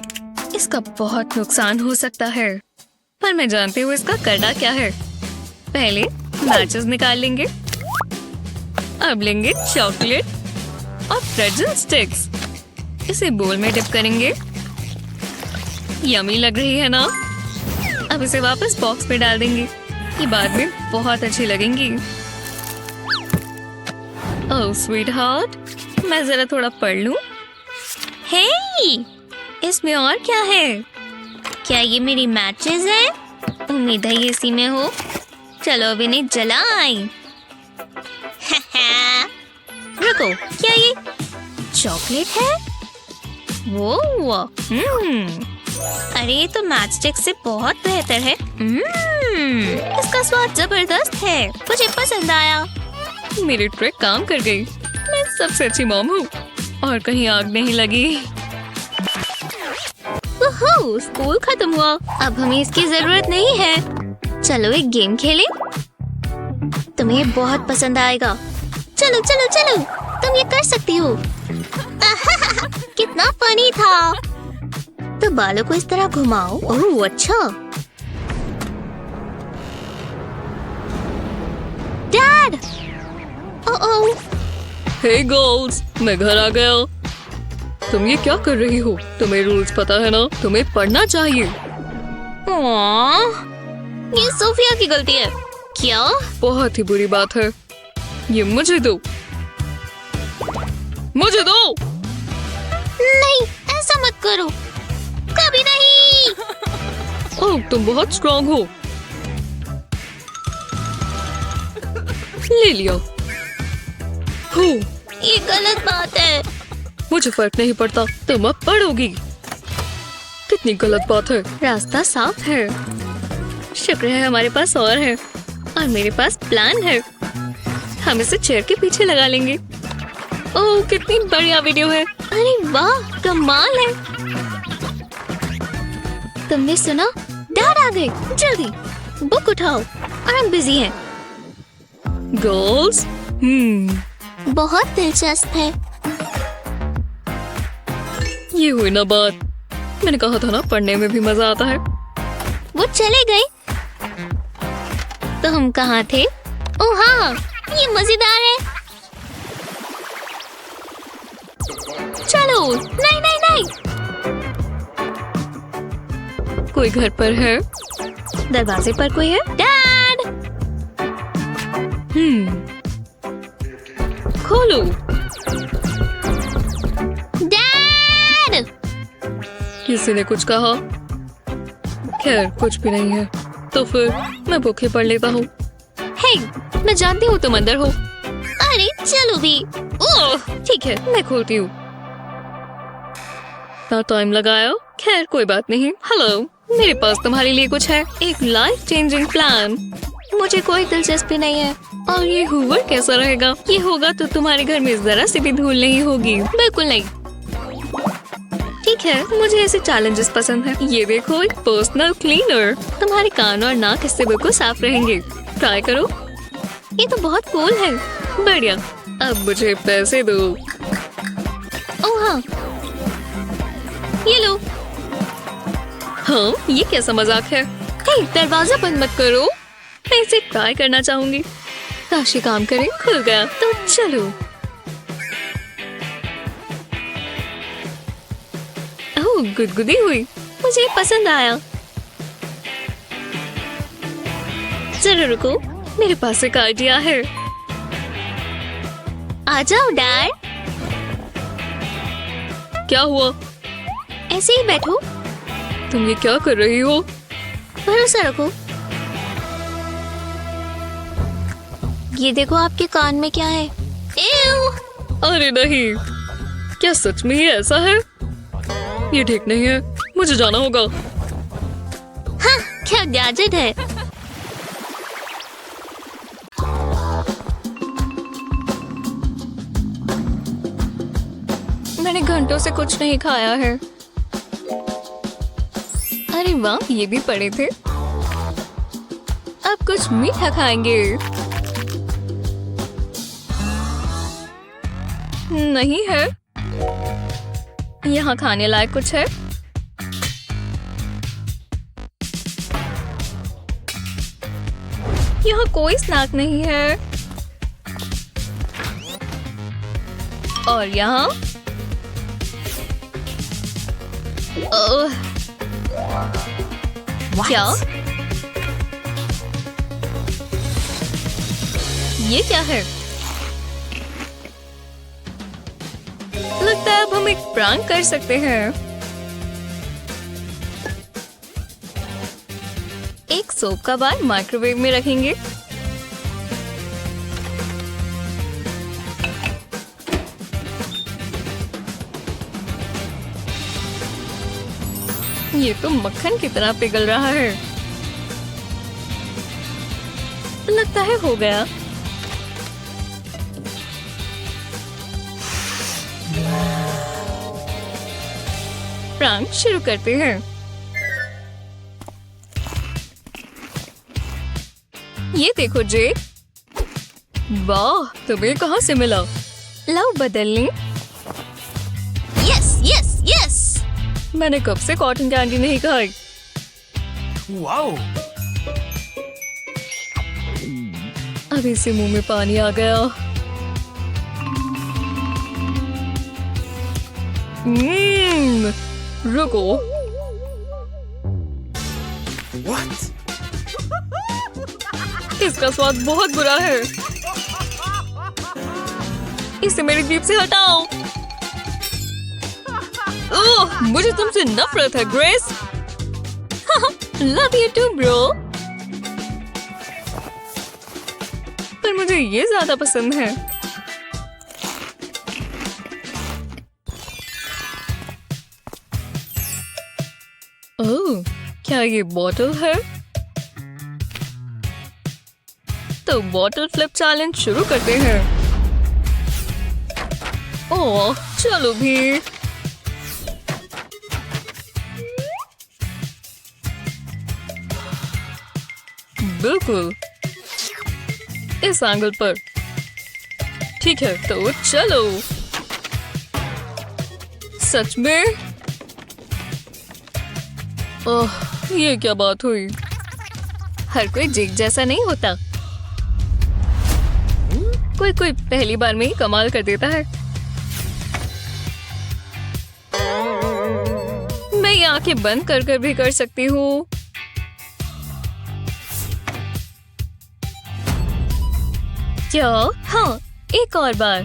[SPEAKER 4] इसका बहुत नुकसान हो सकता है, पर मैं जानती हूँ इसका करना क्या है। पहले मैचेस निकाल लेंगे। अब लेंगे चॉकलेट और प्रेजेंट स्टिक्स। इसे बोल में डिप करेंगे। यमी लग रही है ना? अब इसे वापस बॉक्स में डाल देंगे। ये बाद में बहुत अच्छी लगेंगी। ओह स्वीट हार्ट, मैं जरा थोड़ा पढ़ लूं।
[SPEAKER 1] हे,
[SPEAKER 4] इसमें और क्या है?
[SPEAKER 1] क्या ये मेरी मैचेस है? उम्मीद है ये इसी में हो। चलो अब इन्हें जलाएं। रुको, क्या ये चॉकलेट है? वो अरे ये तो मैच स्टिक से बहुत बेहतर है। इसका स्वाद जबरदस्त है, मुझे पसंद आया।
[SPEAKER 4] मेरी ट्रिक काम कर गई। मैं सबसे अच्छी मॉम हूँ और कहीं आग नहीं लगी।
[SPEAKER 1] ओहो, स्कूल खत्म हुआ। अब हमें इसकी जरूरत नहीं है। चलो एक गेम खेलें। तुम्हें बहुत पसंद आएगा। चलो चलो चलो, तुम ये कर सकती हो। कितना फनी था। तो बालों को इस तरह घुमाओ। ओह अच्छा। डैड। ओह
[SPEAKER 4] हे गर्ल्स, मैं घर आ गया। तुम ये क्या कर रही हो? तुम्हें रूल्स पता है ना? तुम्हें पढ़ना चाहिए।
[SPEAKER 1] ये सोफिया की गलती है। क्या?
[SPEAKER 4] बहुत ही बुरी बात है। ये मुझे दो, मुझे दो।
[SPEAKER 1] नहीं, ऐसा मत करो, कभी नहीं।
[SPEAKER 4] ओह, तुम बहुत स्ट्रॉन्ग हो। ले लिया। हो,
[SPEAKER 1] ये गलत बात है।
[SPEAKER 4] मुझे फर्क नहीं पड़ता, तुम अब पढ़ोगी। कितनी गलत बात है। रास्ता साफ है। शुक्र है हमारे पास और है, और मेरे पास प्लान है। हम इसे चेयर के पीछे लगा लेंगे। ओह, कितनी बढ़िया वीडियो है।
[SPEAKER 1] अरे वाह, कमाल है। तुमने सुना? डैड आ गए। जल्दी बुक उठाओ और हम बिजी हैं।
[SPEAKER 4] गर्ल्स,
[SPEAKER 1] बहुत दिलचस्प है।
[SPEAKER 4] ये हुई ना बात। मैंने कहा था ना, पढ़ने में भी मजा आता है।
[SPEAKER 1] वो चले गए। तो हम कहाँ थे? ओह हाँ, ये मजेदार है। चलो। नहीं नहीं नहीं।
[SPEAKER 4] कोई घर पर है? दरवाजे पर कोई है?
[SPEAKER 1] डैड।
[SPEAKER 4] खोलो।
[SPEAKER 1] डैड।
[SPEAKER 4] किसी ने कुछ कहा? खैर, कुछ भी नहीं है। तो फिर मैं भूखे पड़ लेता हूँ। हे, मैं जानती हूँ तुम अंदर हो।
[SPEAKER 1] अरे चलो भी।
[SPEAKER 4] ओह, ठीक है, मैं खोलती हूँ। इतना टाइम लगाया, खैर कोई बात नहीं। हेलो, मेरे पास तुम्हारे लिए कुछ है, एक लाइफ चेंजिंग प्लान। मुझे कोई दिलचस्पी नहीं है। और ये हूवर कैसा रहेगा? ये होगा तो तुम्हारे घर में जरा सी भी धूल नहीं होगी। बिल्कुल नहीं। ठीक है, मुझे ऐसे चैलेंजेस पसंद है। ये देखो, एक पर्सनल क्लीनर। तुम्हारे कान और नाक इससे बिल्कुल साफ रहेंगे। ट्राई करो। ये तो बहुत कूल है। बढ़िया, अब मुझे पैसे दो। ओह हाँ, ये लो। हाँ, ये कैसा मजाक है? हे, दरवाजा बंद मत करो। मैं इसे ट्राई करना चाहूंगी। काश ये काम करे। खुल गया, तो चलो। ओह, गुदगुदी हुई। मुझे पसंद आया। जरा रुको, मेरे पास एक आइडिया है।
[SPEAKER 1] आ जाओ डैड।
[SPEAKER 4] क्या हुआ?
[SPEAKER 1] ऐसे ही बैठो,
[SPEAKER 4] तुम ये क्या कर रही हो?
[SPEAKER 1] भरोसा रखो। ये देखो आपके कान में क्या है। एव!
[SPEAKER 4] अरे नहीं, क्या सच में ये ऐसा है? ये ठीक नहीं है, मुझे जाना होगा।
[SPEAKER 1] हाँ, क्या गैजेट है।
[SPEAKER 4] मैंने घंटों से कुछ नहीं खाया है। अरे वाह, ये भी पड़े थे। अब कुछ मीठा खाएंगे। नहीं है। यहाँ खाने लायक कुछ है? यहाँ कोई स्नैक नहीं है। और यहाँ क्या? ये क्या है? लगता है अब हम एक प्रैंक कर सकते हैं। एक सोप का बार माइक्रोवेव में रखेंगे। ये तो मक्खन की तरह पिघल रहा है। लगता है हो गया। प्रैंक शुरू करते हैं। ये देखो जे। वाह, तुम्हें कहाँ से मिला? लाओ बदल लें।
[SPEAKER 1] Yes yes yes.
[SPEAKER 4] मैंने कब से कॉटन कैंडी नहीं खाई।
[SPEAKER 5] वाओ!
[SPEAKER 4] अभी से मुंह में पानी आ गया। रुको।
[SPEAKER 5] What?
[SPEAKER 4] इसका स्वाद बहुत बुरा है। इसे मेरी जीभ से हटाओ। ओह, मुझे तुमसे नफरत है Grace. Love you too bro. पर मुझे ये ज्यादा पसंद है। ओह, क्या ये बॉटल है? तो बॉटल फ्लिप चैलेंज शुरू करते हैं। ओह, चलो भी। बिल्कुल इस एंगल पर। ठीक है, तो चलो। सच में? ओह, ये क्या बात हुई? हर कोई जिग जैसा नहीं होता। कोई कोई पहली बार में ही कमाल कर देता है। मैं ये आंखें बंद कर कर भी कर सकती हूँ। क्या? हाँ, एक और बार।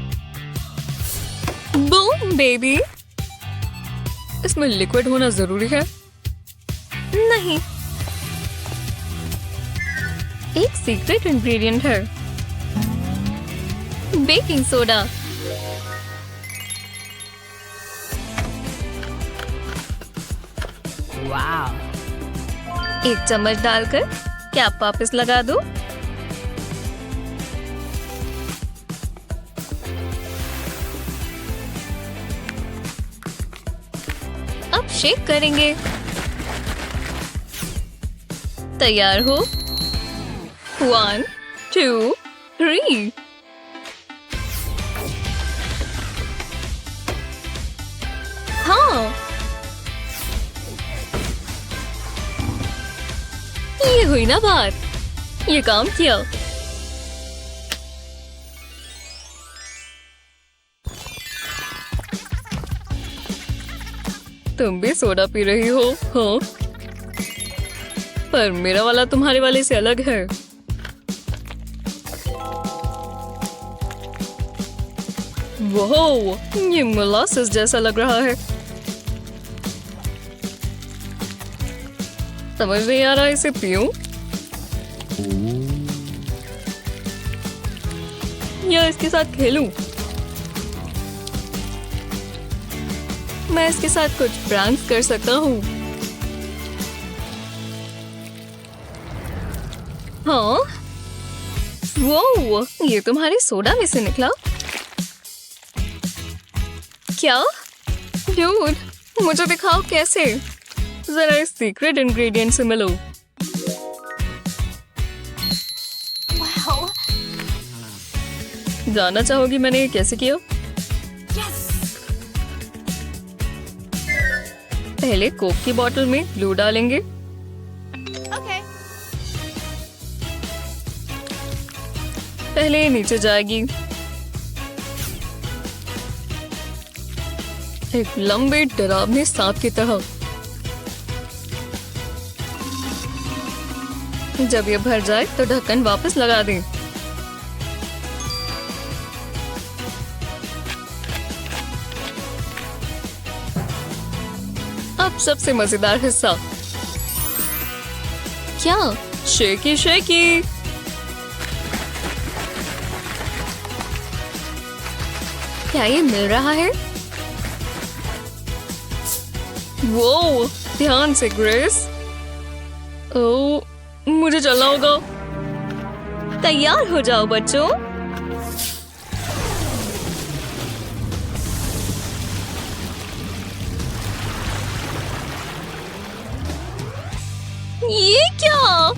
[SPEAKER 4] Boom baby. इसमें लिक्विड होना जरूरी है? नहीं। एक सीक्रेट इंग्रेडिएंट है, बेकिंग सोडा।
[SPEAKER 5] Wow.
[SPEAKER 4] एक चम्मच डालकर कैप वापस लगा दो। अब शेक करेंगे। तैयार हो? 1, 2, 3। हाँ, ये हुई ना बात, ये काम किया। तुम भी सोडा पी रही हो? हाँ, पर मेरा वाला तुम्हारे वाले से अलग है। वाह, ये मोलासेस जैसा लग रहा है। समझ नहीं आ रहा इसे पीऊं या इसके साथ खेलूं। मैं इसके साथ कुछ प्रैंक्स कर सकता हूँ। हाँ, वो ये तुम्हारे सोडा में से निकला क्या? ड्यूड, मुझे दिखाओ कैसे। जरा इस सीक्रेट इंग्रेडिएंट से मिलो। जानना चाहोगी मैंने ये कैसे किया? पहले कोक की बोतल में ग्लू डालेंगे। पहले नीचे जाएगी। एक लंबे डरावने सांप की तरह। जब ये भर जाए तो ढक्कन वापस लगा दें। अब सबसे मजेदार हिस्सा। क्या? Shaky shaky. क्या ये मिल रहा है? वो ध्यान से ग्रेस। ओह, मुझे चलना होगा। तैयार हो जाओ बच्चों। ये क्या?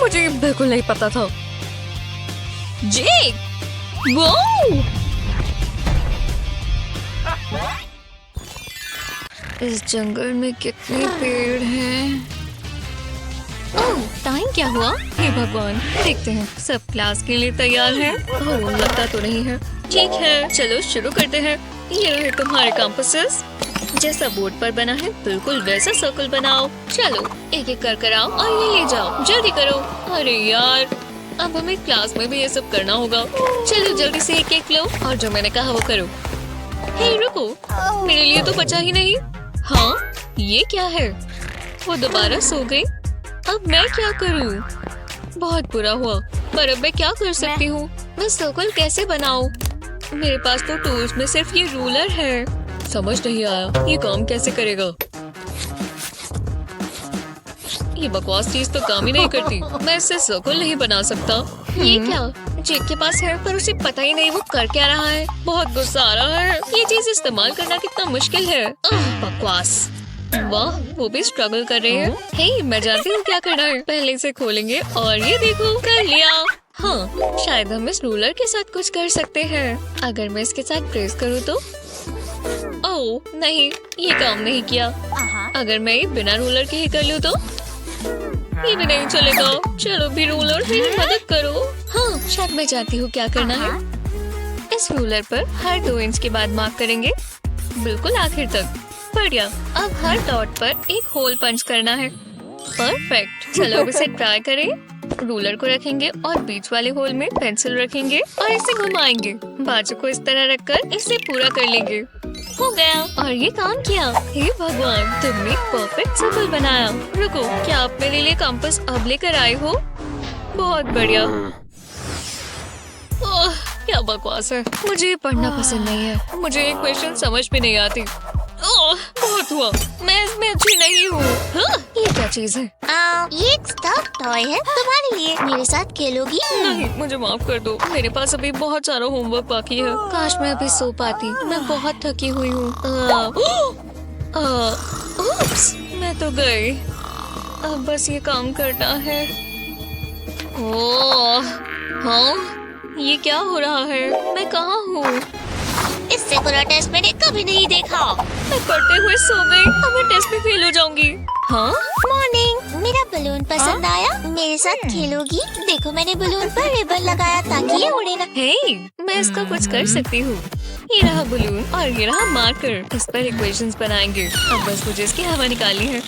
[SPEAKER 4] मुझे बिल्कुल नहीं पता था। जेक, वो इस जंगल में कितने पेड़ हैं? ओह, टाइम क्या हुआ? हे भगवान, देखते हैं सब क्लास के लिए तैयार हैं। ओह, लगता तो नहीं है। ठीक है, चलो शुरू करते हैं। ये रहे तुम्हारे कंपासेस। जैसा बोर्ड पर बना है बिल्कुल वैसा सर्कल बनाओ। चलो एक एक कर आओ और ये ले जाओ। जल्दी करो। अरे यार, अब हमें क्लास में भी ये सब करना होगा। चलो जल्दी से एक एक लो और जो मैंने कहा वो करो। हे रुको, मेरे लिए तो बचा ही नहीं। हाँ, ये क्या है? वो दोबारा सो गई। अब मैं क्या करूँ? बहुत बुरा हुआ, पर अब मैं क्या कर सकती हूँ? मैं सर्कल कैसे बनाऊँ? मेरे पास तो टूल्स में सिर्फ ये रूलर है। समझ नहीं आया ये काम कैसे करेगा। ये बकवास चीज तो काम ही नहीं करती। मैं इससे सर्कल नहीं बना सकता। ये क्या? जेक के पास है पर उसे पता ही नहीं वो कर क्या रहा है। बहुत गुस्सा आ रहा है। ये चीज इस्तेमाल करना कितना मुश्किल है। बकवास। वाह, वो भी स्ट्रगल कर रहे हैं। हे, मैं जानती हूँ क्या करना है। पहले इसे खोलेंगे और ये देखो, कर लिया। हाँ, शायद हम इस रूलर के साथ कुछ कर सकते हैं। अगर मैं इसके साथ प्रेस करूँ तो? ओह नहीं, ये काम नहीं किया। अगर मैं ये बिना रूलर के ही कर लूँ तो? ये भी नहीं चलेगा। चलो भी रूलर मेरी मदद करो। हाँ, शायद मैं जानती हूँ क्या करना है। इस रूलर पर हर 2 इंच के बाद मार्क करेंगे, बिल्कुल आखिर तक। बढ़िया। अब हर डॉट पर एक होल पंच करना है। परफेक्ट। चलो अब इसे ट्राई करें। रूलर को रखेंगे और बीच वाले होल में पेंसिल रखेंगे और इसे घुमाएंगे। बाजू को इस तरह रखकर इसे पूरा कर लेंगे। हो गया और ये काम किया। हे भगवान, तुमने परफेक्ट सर्कल बनाया। रुको, क्या आप मेरे लिए कंपास अब लेकर आए हो? बहुत बढ़िया। ओह, क्या बकवास है। मुझे ये पढ़ना पसंद नहीं है। मुझे ये क्वेश्चन समझ में नहीं आती। ओह, बहुत हुआ। मैं इसमें अच्छी नहीं हूँ। हाँ, ये क्या चीज है?
[SPEAKER 1] ये एक स्टफ टॉय है तुम्हारे लिए। मेरे साथ खेलोगी?
[SPEAKER 4] नहीं, मुझे माफ कर दो। मेरे पास अभी बहुत सारा होमवर्क बाकी है। काश मैं अभी सो पाती। मैं बहुत थकी हुई हूँ। उप्स, मैं तो गई। अब बस ये काम करना है। ओह, हाँ, ये क्या हो रहा है? मैं कहाँ हूँ?
[SPEAKER 1] इससे बुरा टेस्ट मैंने कभी नहीं देखा।
[SPEAKER 4] मैं पढ़ते हुए सो गई। अब मैं टेस्ट में फेल हो जाऊंगी। हाँ,
[SPEAKER 1] मॉर्निंग, मेरा बलून पसंद आया? मेरे साथ खेलोगी? देखो, मैंने बलून पर रिबन लगाया ताकि ये उड़े ना।
[SPEAKER 4] हे, मैं इसका कुछ कर सकती हूँ। ये रहा बलून और ये रहा मार्कर। इस पर इक्वेशंस बनाएंगे। अब बस मुझे इसकी हवा निकालनी है।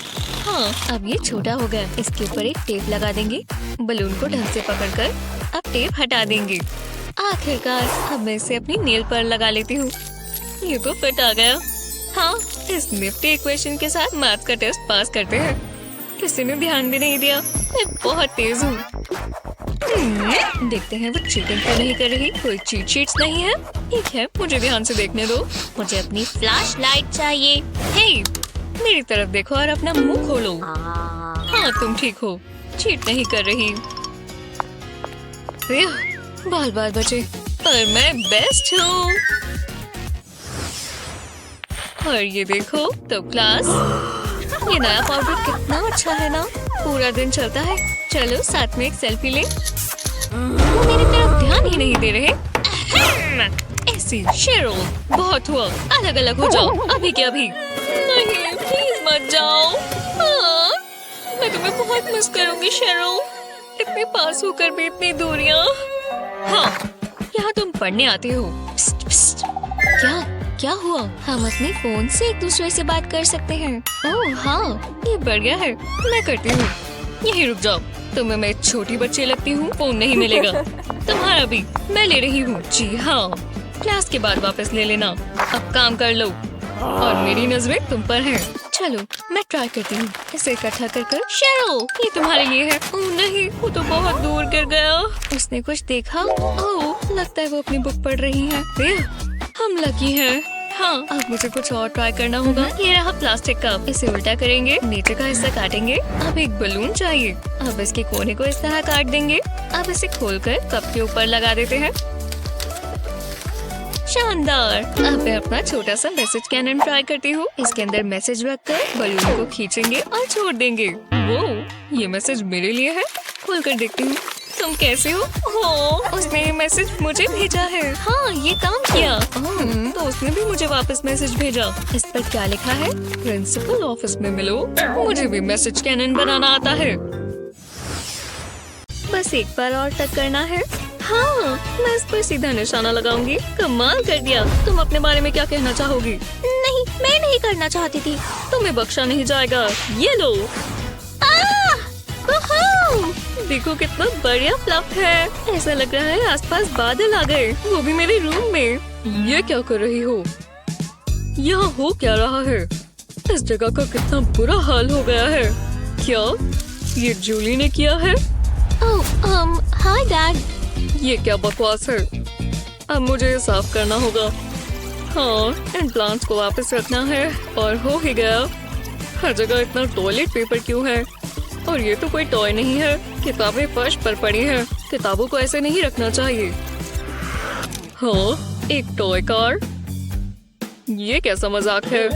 [SPEAKER 4] हाँ, अब ये छोटा हो गया। इसके ऊपर एक टेप लगा देंगे। बलून को ढंग से पकड़कर अब टेप हटा देंगे। आखिरकार अब मैं इसे अपनी नेल पर लगा लेती हूँ। ये तो फिट आ गया। हाँ, इस निफ्टी इक्वेशन के साथ मैथ का टेस्ट पास करते हैं। किसी ने ध्यान भी नहीं दिया। मैं बहुत तेज हूँ। देखते हैं वो चीटिंग तो नहीं कर रही। कोई चीट शीट्स नहीं है। ठीक है, मुझे ध्यान से देखने दो। मुझे अपनी फ्लैश लाइट चाहिए। हे, मेरी तरफ देखो और अपना मुंह खोलो। हाँ, तुम ठीक हो। चीट नहीं कर रही। बाल बाल बचे, पर मैं बेस्ट हूँ। और ये देखो तो क्लास, ये नया पाउडर कितना अच्छा है ना। पूरा दिन चलता है। चलो साथ में एक सेल्फी ले। वो मेरी तरफ ध्यान ही नहीं दे रहे। ऐसी शेरो, बहुत हुआ। अलग अलग हो जाओ अभी के अभी। नहीं, प्लीज मत जाओ। हाँ, मैं तुम्हें बहुत मिस करूंगी शेरो। इतने पास होकर भी इतनी दूरियां। हाँ, यहाँ तुम पढ़ने आते हो। पिस्ट, पिस्ट। क्या हुआ? हम अपने फोन से एक दूसरे से बात कर सकते हैं। ओह हाँ, ये बढ़िया है। मैं करती हूँ। यहीं रुक जाओ। तुम्हें मैं छोटी बच्ची लगती हूँ। फोन नहीं मिलेगा। तुम्हारा भी मैं ले रही हूँ। जी हाँ, क्लास के बाद वापस ले लेना। अब काम कर लो और मेरी नजरें तुम पर हैं। चलो मैं ट्राई करती हूँ। इसे इकट्ठा कर शेरो, ये तुम्हारे लिए है। ओह नहीं, वो तो बहुत दूर गिर गया। उसने कुछ देखा? ओह, लगता है वो अपनी बुक पढ़ रही है। हम लकी हैं। हाँ, अब मुझे कुछ और ट्राई करना होगा। ये रहा प्लास्टिक कप। इसे उल्टा करेंगे, नीचे का हिस्सा काटेंगे। अब एक बलून चाहिए। अब इसके कोने को इस तरह काट देंगे। अब इसे खोलकर कप के ऊपर लगा देते हैं। शानदार। अब मैं अपना छोटा सा मैसेज कैनन ट्राई करती हूँ। इसके अंदर मैसेज रखकर बलून को खींचेंगे और छोड़ देंगे। वो, ये मैसेज मेरे लिए है। खोलकर देखती हूँ। तुम कैसे हो? उसने ये मैसेज मुझे भेजा है। हाँ, ये काम किया। तो उसने भी मुझे वापस मैसेज भेजा। इस पर क्या लिखा है? प्रिंसिपल ऑफिस में मिलो। मुझे भी मैसेज कैनन बनाना आता है। बस एक बार और टक करना है। हाँ, मैं इस पर सीधा निशाना लगाऊंगी। कमाल कर दिया। तुम अपने बारे में क्या कहना चाहोगी?
[SPEAKER 1] नहीं, मैं नहीं करना चाहती थी।
[SPEAKER 4] तुम्हें बख्शा नहीं जाएगा। ये लो। देखो कितना बढ़िया फ्लफ है। ऐसा लग रहा है आसपास बादल आ गए, वो भी मेरे रूम में। ये क्या कर रही हो? यहाँ हो क्या रहा है? इस जगह का कितना बुरा हाल हो गया है। क्या ये जूली ने किया है?
[SPEAKER 1] Hi dad.
[SPEAKER 4] ये क्या बकवास है? अब मुझे ये साफ करना होगा। हाँ, इन प्लांट्स को वापस रखना है। और हो ही गया। हर जगह इतना टॉयलेट पेपर क्यों है? और ये तो कोई टॉय नहीं है। किताबें फर्श पर पड़ी हैं। किताबों को ऐसे नहीं रखना चाहिए। हाँ, एक टॉय कार। ये कैसा मजाक है?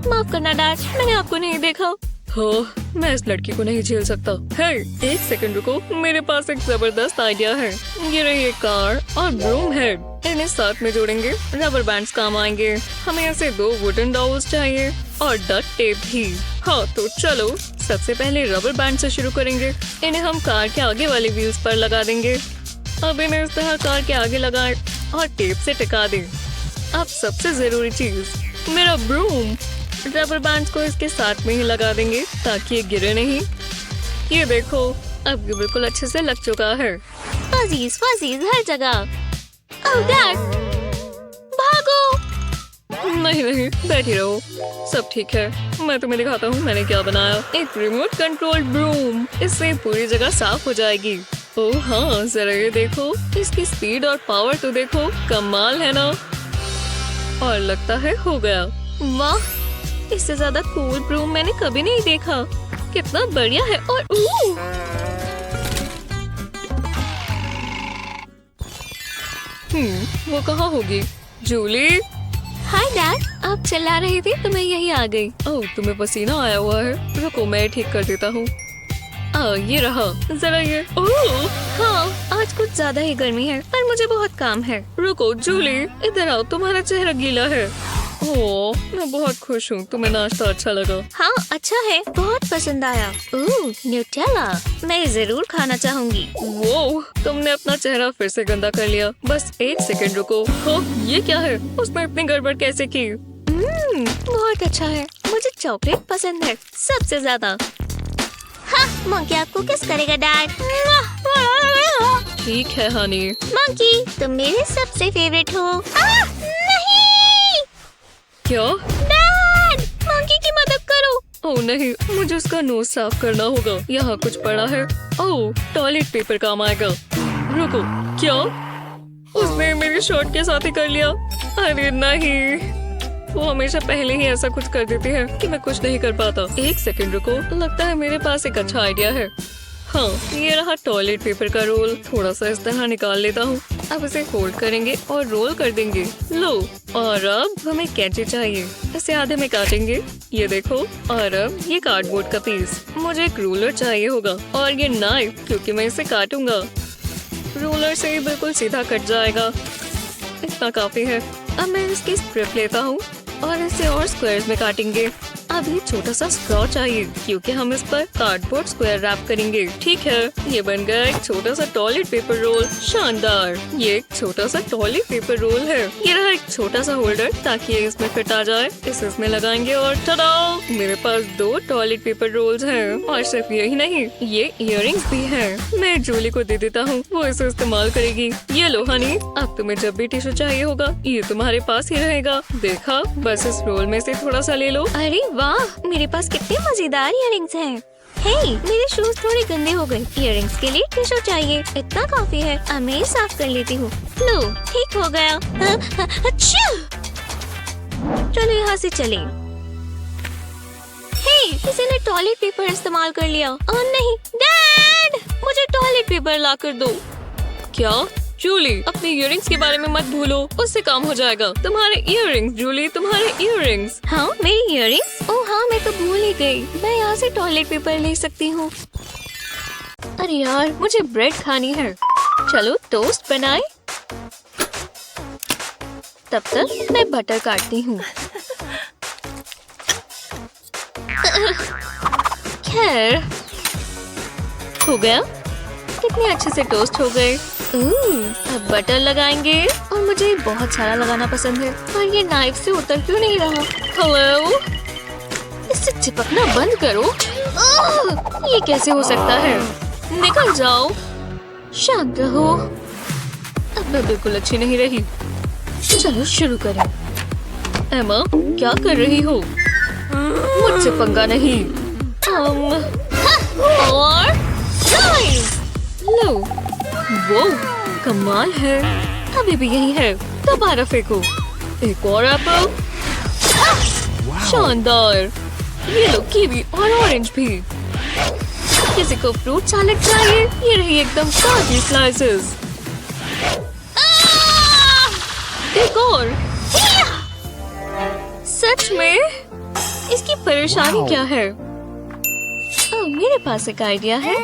[SPEAKER 1] माफ करना डैड, मैंने आपको नहीं देखा।
[SPEAKER 4] हाँ, मैं इस लड़की को नहीं झेल सकता। हे, एक सेकंड रुको। मेरे पास एक जबरदस्त आइडिया है। ये रही एक कार और ब्रूम हेड। इन्हें साथ में जोड़ेंगे। रबर बैंड्स काम आएंगे। हमें ऐसे 2 वुडन डॉल्स चाहिए और डक टेप भी। हाँ, तो चलो सबसे पहले रबर बैंड से शुरू करेंगे। इन्हें हम कार के आगे वाले व्हील्स पर लगा देंगे। अब इन्हें इस तरह कार के आगे लगाएं और टेप से टिका दें। अब सबसे जरूरी चीज, मेरा ब्रूम। रबर बैंड्स को इसके साथ में ही लगा देंगे ताकि ये गिरे नहीं। ये देखो, अब ये बिल्कुल अच्छे से लग चुका है।
[SPEAKER 1] फजीज हर जगह। ओह डैड, भागो।
[SPEAKER 4] नहीं नहीं, बैठी रहो, सब ठीक है। मैं तुम्हें दिखाता हूँ मैंने क्या बनाया। एक रिमोट कंट्रोल ब्रूम, इससे पूरी जगह साफ हो जाएगी। ओह हाँ, जरा ये देखो, इसकी स्पीड और पावर तो देखो, कमाल है ना। और लगता है हो गया। वाह, इससे ज्यादा कूल ब्रूम मैंने कभी नहीं देखा। कितना बढ़िया है। और वो कहाँ होगी? जूली। हाय डैड, आप चिल्ला रही थी तो मैं यहीं आ गई। ओह, तुम्हें पसीना आया हुआ है, रुको मैं ठीक कर देता हूँ। ये रहा, जरा ये। ओह हाँ, आज कुछ ज्यादा ही गर्मी है, पर मुझे बहुत काम है। रुको जूली, इधर आओ, तुम्हारा चेहरा गीला है। ओह, मैं बहुत खुश हूँ, तुम्हें नाश्ता अच्छा लगा? हाँ अच्छा है, बहुत पसंद आया। ओह न्यूटेला, मैं जरूर खाना चाहूंगी। वो, तुमने अपना चेहरा फिर से गंदा कर लिया। बस एक सेकंड रुको। हो, ये क्या है? उसमें इतनी गड़बड़ कैसे की? बहुत अच्छा है, मुझे चॉकलेट पसंद है सबसे ज्यादा। हाँ, मंकी आपको किस करेगा डैड? ठीक है हनी। मंकी, तुम मेरे सबसे फेवरेट हो। नहीं। क्या? डैड, मंकी की मदद करो। ओह नहीं, मुझे उसका नोज साफ करना होगा। यहाँ कुछ पड़ा है। ओह, टॉयलेट पेपर काम आएगा। रुको, क्या? उसने मेरी शर्ट के साथ ही कर लिया। अरे नहीं, वो हमेशा पहले ही ऐसा कुछ कर देती है कि मैं कुछ नहीं कर पाता। एक सेकंड रुको, लगता है मेरे पास एक अच्छा आइडिया है। हाँ, ये रहा टॉयलेट पेपर का रोल। थोड़ा सा इस तरह निकाल लेता हूँ। अब इसे फोल्ड करेंगे और रोल कर देंगे। लो, और अब हमें कैंची चाहिए, इसे आधे में काटेंगे। ये देखो, और अब ये कार्डबोर्ड का पीस। मुझे एक रूलर चाहिए होगा और ये नाइफ, क्योंकि मैं इसे काटूंगा। रूलर से बिल्कुल सीधा कट जाएगा। इतना काफी है। अब मैं इसकी स्ट्रिप लेता हूँ और इसे और स्क्वायर्स में काटेंगे। अब ये छोटा सा स्ट्रॉ चाहिए, क्योंकि हम इस पर कार्डबोर्ड स्क्वायर रैप करेंगे। ठीक है, ये बन गया एक छोटा सा टॉयलेट पेपर रोल। शानदार, ये एक छोटा सा टॉयलेट पेपर रोल है। ये रहा एक छोटा सा होल्डर, ताकि ये इसमें फिट आ जाए। इसे इसमें लगाएंगे और टडा, मेरे पास 2 टॉयलेट पेपर रोल्स हैं। और सिर्फ यही नहीं, ये इयररिंग्स भी हैं। मैं जूली को दे देता हूँ, वो इसे इस्तेमाल करेगी। ये लो हनी, अब तुम्हें जब भी टिश्यू चाहिए होगा, ये तुम्हारे पास ही रहेगा। देखा, बस इस रोल में से थोड़ा सा ले लो। अरे वाह, मेरे पास कितने मजेदार इयररिंग्स हैं। हे, मेरे शूज थोड़े गंदे हो गए। इयररिंग्स के लिए टिश्यू चाहिए, इतना काफी है। अब मैं साफ कर लेती हूँ। लो, ठीक हो गया। अच्छा, चलो यहाँ से चलें। हे, किसी ने टॉयलेट पेपर इस्तेमाल कर लिया। और नहीं, डैड, मुझे टॉयलेट पेपर ला कर दो। क्या? जूली, अपने इयररिंग्स के बारे में मत भूलो, उससे काम हो जाएगा। तुम्हारे इयररिंग्स जूली, तुम्हारे इयररिंग्स। हाँ, मेरी इयररिंग्स। ओह हाँ, मैं तो भूल ही गई। मैं यहाँ से टॉयलेट पेपर ले सकती हूँ। अरे यार, मुझे ब्रेड खानी है। चलो टोस्ट बनाए। तब तक मैं बटर काटती हूँ। खैर, हो गया। कितने अच्छे से टोस्ट हो गए। अब बटर लगाएंगे, और मुझे बहुत सारा लगाना पसंद है। और ये नाइफ से उतर क्यों नहीं रहा? हेलो, इससे चिपकना बंद करो। ये कैसे हो सकता है? निकल जाओ। शांत रहो। अब मैं बिल्कुल अच्छी नहीं रही। चलो शुरू करें। एमा, क्या कर रही हो? मुझसे पंगा नहीं। और लो, वो कमाल है। अभी भी यही है। दोबारा फेंको। एक और एप्पल। शानदार। ये लो, कीवी और ऑरेंज भी। किसी को फ्रूट सैलेड चाहिए? ये रही एकदम ताजी स्लाइसेस। एक और। सच में? इसकी परेशानी क्या है? मेरे पास एक आइडिया है।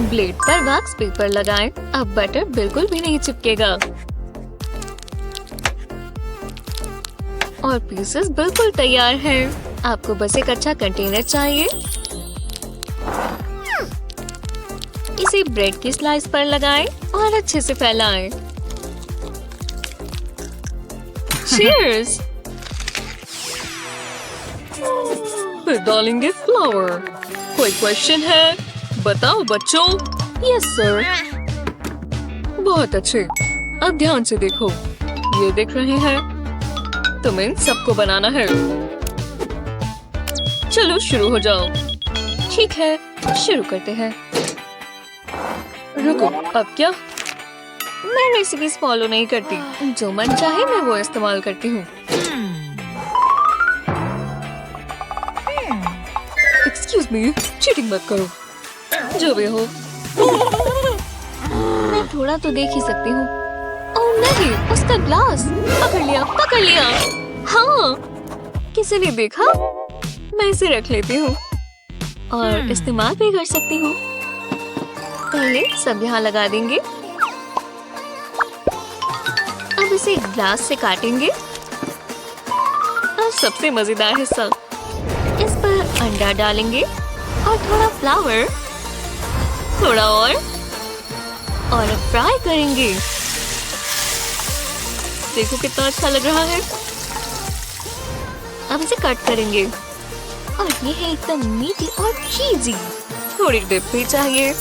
[SPEAKER 4] ब्लेड पर वैक्स पेपर लगाएं। अब बटर बिल्कुल भी नहीं चिपकेगा और पीसेस बिल्कुल तैयार हैं। आपको बस एक अच्छा कंटेनर चाहिए। इसे ब्रेड की स्लाइस पर लगाएं और अच्छे से फैलाएं। चीयर्स। फिर डालेंगे फ्लावर। कोई क्वेश्चन है? बताओ बच्चों। Yes sir. बहुत अच्छे। अब ध्यान से देखो, ये देख रहे हैं? तुम्हें इन सबको बनाना है। चलो शुरू हो जाओ। ठीक है, शुरू करते हैं। रुको, अब क्या? मैं रेसिपीज फॉलो नहीं करती, जो मन चाहे मैं वो इस्तेमाल करती हूँ। एक्सक्यूज मी, चीटिंग मत करो। जो भी हो, मैं थोड़ा तो देख ही सकती हूँ। ओह नहीं, उसका ग्लास पकड़ लिया, पकड़ लिया। हाँ, किसी ने देखा? मैं इसे रख लेती हूँ और इस्तेमाल भी कर सकती हूँ। पहले सब यहाँ लगा देंगे। अब इसे ग्लास से काटेंगे। और सबसे मजेदार हिस्सा, इस पर अंडा डालेंगे और थोड़ा फ्लावर, थोड़ा और फ्राई करेंगे। देखो कितना अच्छा लग रहा है। अब इसे कट करेंगे और ये है एकदम मीठी और चीजी। थोड़ी डिप भी चाहिए।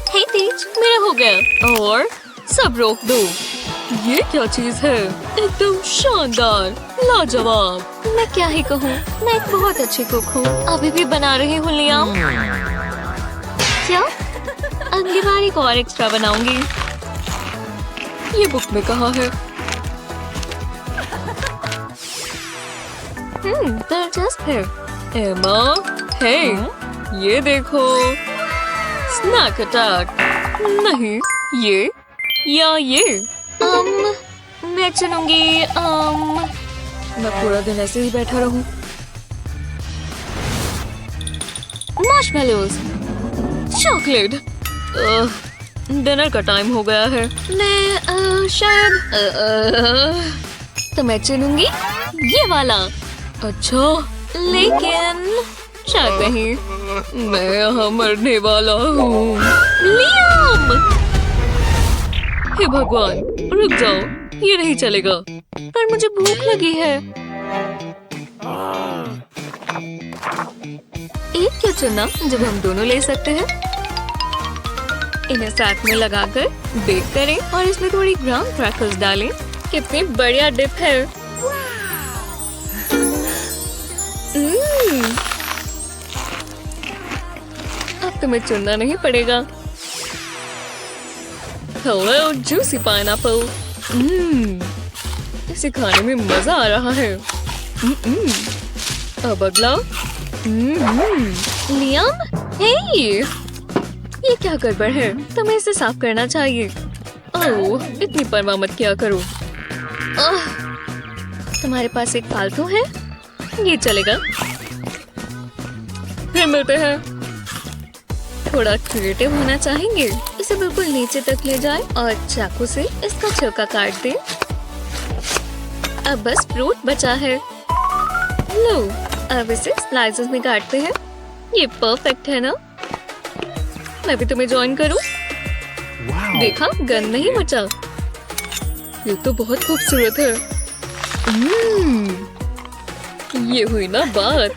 [SPEAKER 4] हे तेज, मेरा हो गया। और सब रोक दो। ये क्या चीज है? एकदम शानदार, लाजवाब। मैं क्या ही कहूँ, मैं एक बहुत अच्छी कुक हूँ। अभी भी बना रही हूँ लियाम। क्या? अगली बार एक और एक्स्ट्रा बनाऊंगी। ये बुक में कहाँ है? दिलचस्प है। एमा, हे, ये देखो। Snack attack. नहीं, ये या ये। मैं चुनूंगी। मैं पूरा दिन ऐसे ही बैठा रहूं। Marshmallows, chocolate. डिनर का टाइम हो गया है। मैं शायद तो मैं चुनूंगी ये वाला। अच्छा, लेकिन शायद नहीं। मैं यहाँ मरने वाला हूँ। लियाम! हे भगवान, रुक जाओ, ये नहीं चलेगा। पर मुझे भूख लगी है। एक क्यों चुनना जब हम दोनों ले सकते हैं? इन्हें साथ में लगाकर बेक करें और इसमें थोड़ी ग्राम क्रैकर्स डालें। कितनी बढ़िया डिप है। अब तुम्हें चुनना नहीं पड़ेगा। Hello juicy pineapple. इसे खाने में मजा आ रहा है। अब अगला। लियाम, हे, ये क्या गड़बड़ है? तुम्हें इसे साफ करना चाहिए। ओह, इतनी परवाह मत किया करो। तुम्हारे पास एक फालतू है? ये चलेगा। फिर मिलते हैं। थोड़ा क्रिएटिव होना चाहेंगे। इसे बिल्कुल नीचे तक ले जाए और चाकू से इसका छिलका काट दे। अब बस फ्रूट बचा है। लो, अब इसे स्लाइसेस में काटते हैं। ये परफेक्ट है ना? मैं भी तुम्हें ज्वाइन करूं? देखा, गंद नहीं बचा। ये तो बहुत खूबसूरत है। ये हुई ना बात।